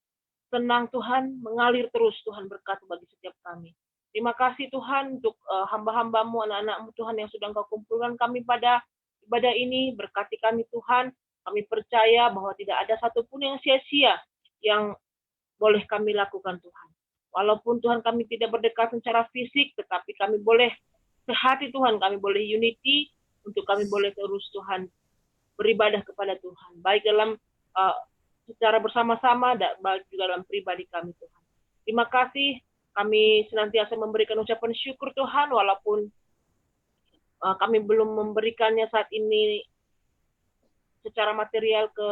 S7: senang Tuhan, mengalir terus Tuhan berkat bagi setiap kami. Terima kasih Tuhan untuk hamba-hamba-Mu, anak-anak-Mu Tuhan yang sudah Engkau kumpulkan kami pada ibadah ini. Berkati kami Tuhan, kami percaya bahwa tidak ada satupun yang sia-sia yang boleh kami lakukan Tuhan. Walaupun Tuhan kami tidak berdekatan secara fisik, tetapi kami boleh sehati Tuhan, kami boleh unity, untuk kami boleh terus Tuhan beribadah kepada Tuhan. Baik dalam secara bersama-sama, baik juga dalam pribadi kami Tuhan. Terima kasih. Kami senantiasa memberikan ucapan syukur Tuhan, walaupun kami belum memberikannya saat ini secara material ke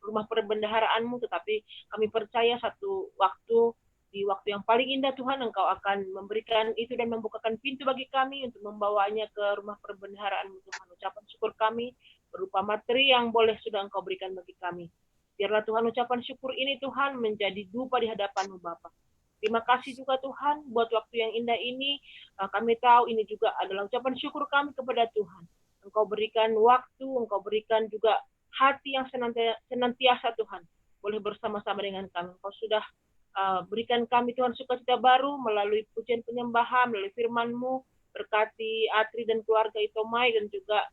S7: rumah perbendaharaan-Mu, tetapi kami percaya satu waktu, di waktu yang paling indah Tuhan, Engkau akan memberikan itu dan membukakan pintu bagi kami untuk membawanya ke rumah perbendaharaan-Mu Tuhan. Ucapan syukur kami berupa materi yang boleh sudah Engkau berikan bagi kami. Biarlah Tuhan ucapan syukur ini Tuhan menjadi dupa di hadapan-Mu Bapa. Terima kasih juga Tuhan buat waktu yang indah ini. Kami tahu ini juga adalah ucapan syukur kami kepada Tuhan. Engkau berikan waktu, Engkau berikan juga hati yang senantiasa Tuhan boleh bersama-sama dengan kami. Engkau sudah berikan kami Tuhan sukacita baru melalui pujian penyembahan, melalui firman-Mu. Berkati Atri dan keluarga Itomai dan juga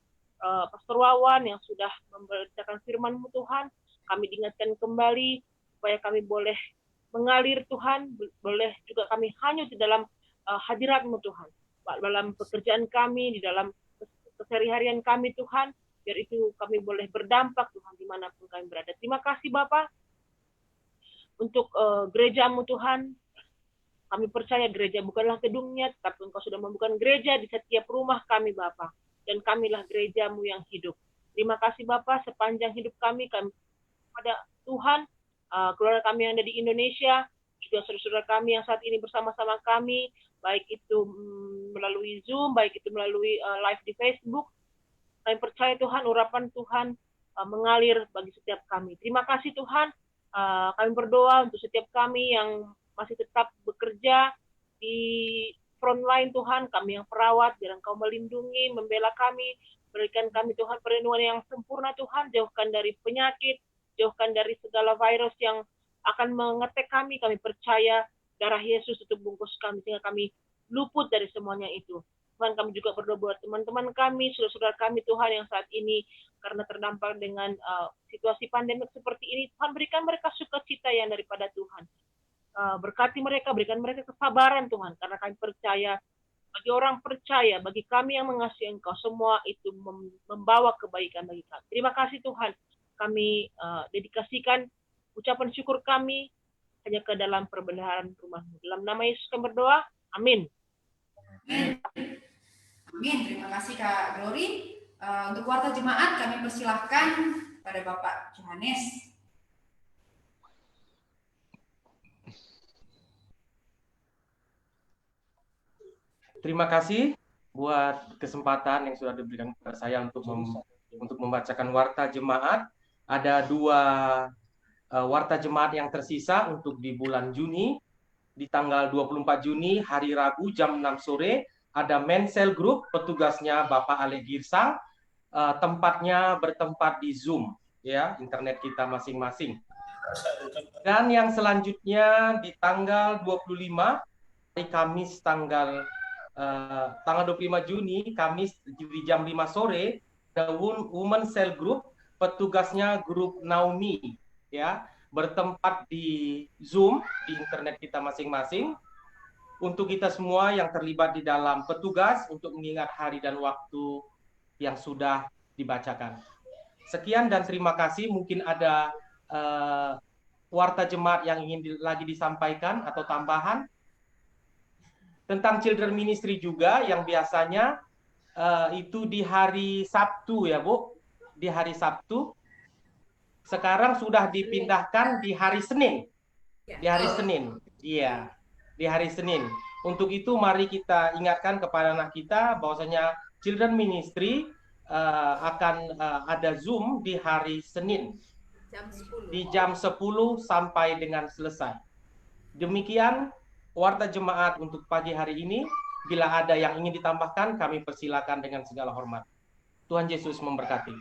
S7: Pastor Wawan yang sudah memberitakan firman-Mu Tuhan. Kami diingatkan kembali supaya kami boleh mengalir Tuhan, boleh juga kami hanyut di dalam hadirat-Mu Tuhan. Dalam pekerjaan kami, di dalam keseharian kami Tuhan, biar itu kami boleh berdampak Tuhan dimanapun kami berada. Terima kasih Bapa untuk gereja-Mu Tuhan. Kami percaya gereja bukanlah gedungnya, tetapi Engkau sudah membuka gereja di setiap rumah kami Bapa. Dan kamilah gereja-Mu yang hidup. Terima kasih Bapa, sepanjang hidup kami pada Tuhan, keluarga kami yang ada di Indonesia, juga saudara-saudara kami yang saat ini bersama-sama kami, baik itu melalui Zoom, baik itu melalui live di Facebook. Kami percaya Tuhan, urapan Tuhan mengalir bagi setiap kami. Terima kasih Tuhan, kami berdoa untuk setiap kami yang masih tetap bekerja di frontline Tuhan, kami yang perawat, biar Engkau melindungi, membela kami, berikan kami Tuhan perlindungan yang sempurna Tuhan, jauhkan dari penyakit, jauhkan dari segala virus yang akan mengetek kami. Kami percaya darah Yesus itu bungkus kami sehingga kami luput dari semuanya itu. Tuhan, kami juga berdoa buat teman-teman kami, saudara-saudara kami Tuhan yang saat ini karena terdampak dengan situasi pandemik seperti ini. Tuhan, berikan mereka sukacita yang daripada Tuhan. Berkati mereka, berikan mereka kesabaran Tuhan, karena kami percaya, bagi orang percaya, bagi kami yang mengasihi Engkau, semua itu membawa kebaikan bagi kami. Terima kasih Tuhan. Kami dedikasikan ucapan syukur kami hanya ke dalam perbendaharaan rumah-Mu. Dalam nama Yesus kami berdoa. Amin.
S3: Amin. Amin. Terima kasih Kak Glory. Untuk warta jemaat kami persilahkan pada Bapak Johannes.
S8: Terima kasih buat kesempatan yang sudah diberikan kepada saya untuk membacakan warta jemaat. Ada dua warta jemaat yang tersisa untuk di bulan Juni. Di tanggal 24 Juni, hari Rabu jam 6 sore, ada Mensel Group, petugasnya Bapak Ale Girsang, tempatnya bertempat di Zoom, ya, internet kita masing-masing. Dan yang selanjutnya di tanggal 25, hari Kamis tanggal 25 Juni, Kamis di jam 5 sore, ada Women Cell Group, petugasnya grup Naomi, ya, bertempat di Zoom, di internet kita masing-masing. Untuk kita semua yang terlibat di dalam petugas untuk mengingat hari dan waktu yang sudah dibacakan. Sekian dan terima kasih. Mungkin ada warta jemaat yang ingin lagi disampaikan atau tambahan. Tentang Children Ministry juga yang biasanya itu di hari Sabtu ya Bu, di hari Sabtu. Sekarang sudah dipindahkan di hari Senin. Di hari Senin. Iya, di hari Senin. Untuk itu mari kita ingatkan kepada anak kita bahwasanya Children Ministry akan ada Zoom di hari Senin. Di jam 10 sampai dengan selesai. Demikian warta jemaat untuk pagi hari ini. Bila ada yang ingin ditambahkan, kami persilakan dengan segala hormat. Tuhan Yesus memberkati.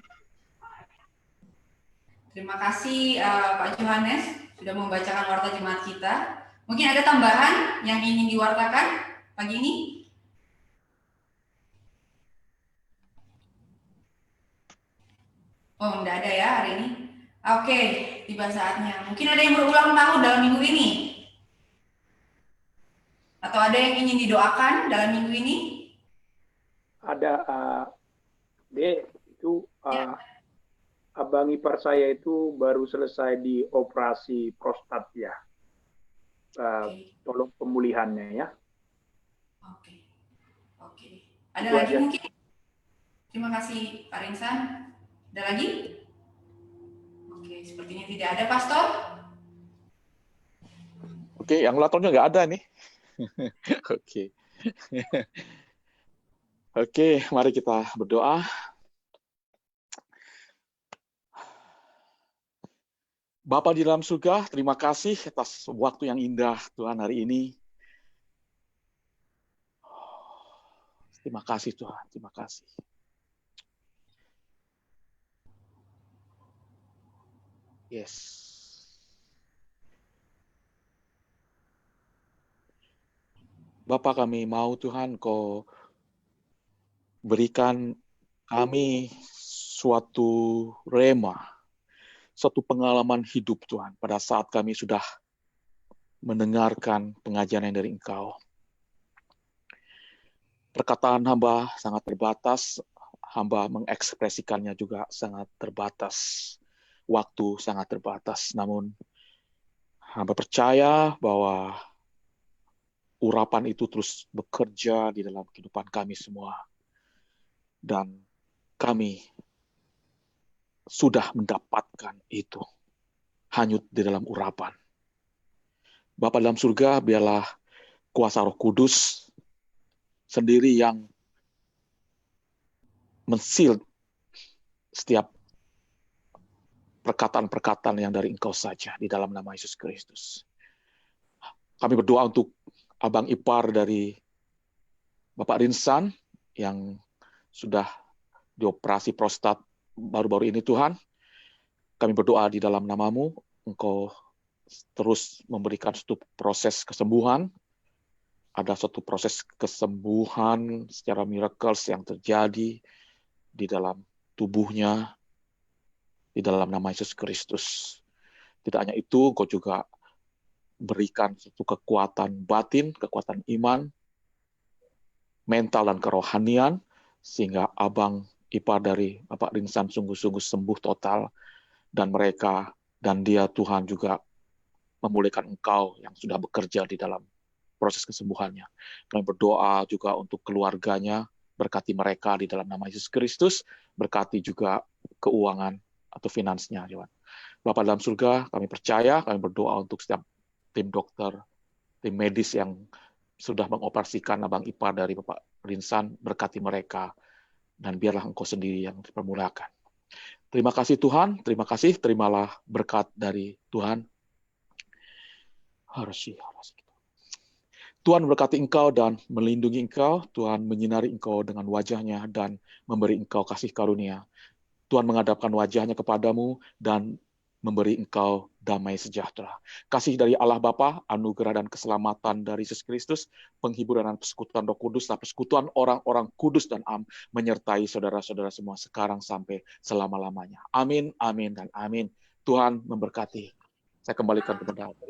S3: Terima kasih Pak Johannes sudah membacakan warta jemaat kita. Mungkin ada tambahan yang ingin diwartakan pagi ini? Oh, enggak ada ya hari ini. Oke, tiba saatnya. Mungkin ada yang berulang tahun dalam minggu ini? Atau ada yang ingin didoakan dalam minggu ini?
S9: Ada itu abang ipar saya itu baru selesai di operasi prostat ya. Tolong pemulihannya ya.
S3: Oke. Ada lagi mungkin? Terima kasih Pak Rinsan. Ada lagi? Oke, sepertinya tidak ada, Pastor.
S5: Oke, yang latornya nggak ada nih. Oke. Oke, mari kita berdoa. Bapa di dalam surga, terima kasih atas waktu yang indah Tuhan hari ini. Terima kasih Tuhan, terima kasih. Yes. Bapa kami mau Tuhan Kau berikan kami suatu rema, suatu pengalaman hidup Tuhan pada saat kami sudah mendengarkan pengajaran yang dari Engkau. Perkataan hamba sangat terbatas, hamba mengekspresikannya juga sangat terbatas, waktu sangat terbatas. Namun hamba percaya bahwa urapan itu terus bekerja di dalam kehidupan kami semua. Dan kami sudah mendapatkan itu. Hanyut di dalam urapan. Bapa dalam surga, biarlah kuasa Roh Kudus sendiri yang mensil setiap perkataan-perkataan yang dari Engkau saja di dalam nama Yesus Kristus. Kami berdoa untuk abang ipar dari Bapak Rinsan yang sudah dioperasi prostat baru-baru ini Tuhan. Kami berdoa di dalam nama-Mu, Engkau terus memberikan suatu proses kesembuhan. Ada suatu proses kesembuhan secara miracles yang terjadi di dalam tubuhnya, di dalam nama Yesus Kristus. Tidak hanya itu, Engkau juga berikan suatu kekuatan batin, kekuatan iman, mental dan kerohanian, sehingga abang ipar dari Bapak Rinsan sungguh-sungguh sembuh total, dan mereka dan dia Tuhan juga memulihkan Engkau yang sudah bekerja di dalam proses kesembuhannya. Kami berdoa juga untuk keluarganya, berkati mereka di dalam nama Yesus Kristus, berkati juga keuangan atau finansnya, Tuhan. Bapa dalam surga, kami percaya, kami berdoa untuk setiap tim dokter, tim medis yang sudah mengoperasikan abang ipar dari Bapak Rinsan, berkati mereka, dan biarlah Engkau sendiri yang dipermulakan. Terima kasih Tuhan, terima kasih, terimalah berkat dari Tuhan. Tuhan berkati engkau dan melindungi engkau, Tuhan menyinari engkau dengan wajahnya dan memberi engkau kasih karunia. Tuhan menghadapkan wajahnya kepadamu dan memberi engkau damai sejahtera. Kasih dari Allah Bapa, anugerah dan keselamatan dari Yesus Kristus, penghiburan dan persekutuan Roh Kudus, dan persekutuan orang-orang kudus dan menyertai saudara-saudara semua sekarang sampai selama-lamanya. Amin, amin, dan amin. Tuhan memberkati. Saya kembalikan kepada Anda.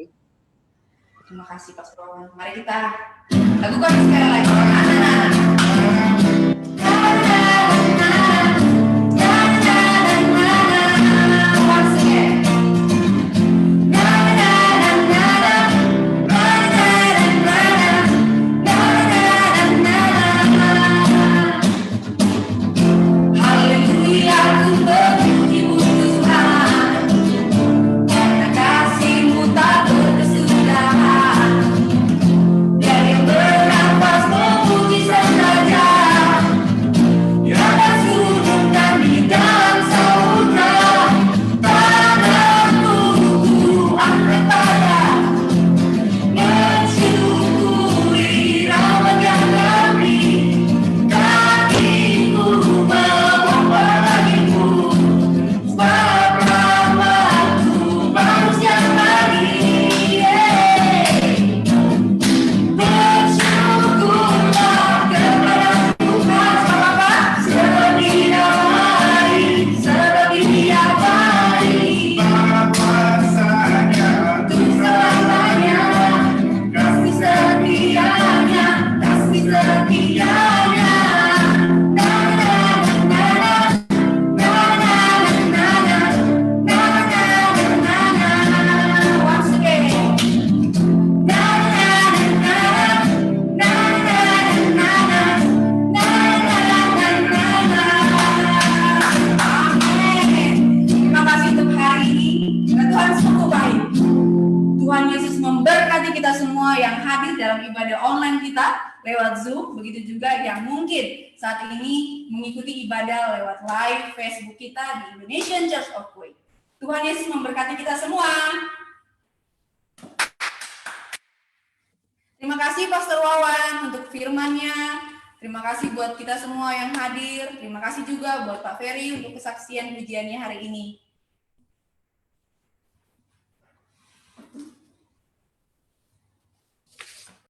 S3: Terima kasih Pastor Wawan. Mari kita lakukan sekali lagi. Once again. Haleluya, ku memuji-mu Tuhan, karena kasih-Mu tak berkesudahan. Biar yang bernafas memuji saja, di atas gunung dan di dalam samudra, tanahku angkat pada, mensyukuri rahmat yang kami, kakiku membawa bagimu, sebab rahmat-Mu baru setiap hari. Bersyukurlah kepada Tuhan, Bapa, sedia hari, sedia hari. Untuk selamanya, kasih setianya, kasih setianya. Na na na na na na na na na na na. Once again. Na na na na na na na na. Amin. Terima kasih untuk hari ini. Tuhan sungguh baik. Tuhan Yesus memberkati kita semua yang hadir dalam ibadah online kita lewat Zoom, begitu juga yang mungkin saat ini mengikuti ibadah lewat live Facebook kita di Indonesian Church of Kuwait. Tuhan Yesus memberkati kita semua. Terima kasih Pastor Wawan untuk firman-Nya. Terima kasih buat kita semua yang hadir. Terima kasih juga buat Pak Ferry untuk kesaksian pujiannya hari ini.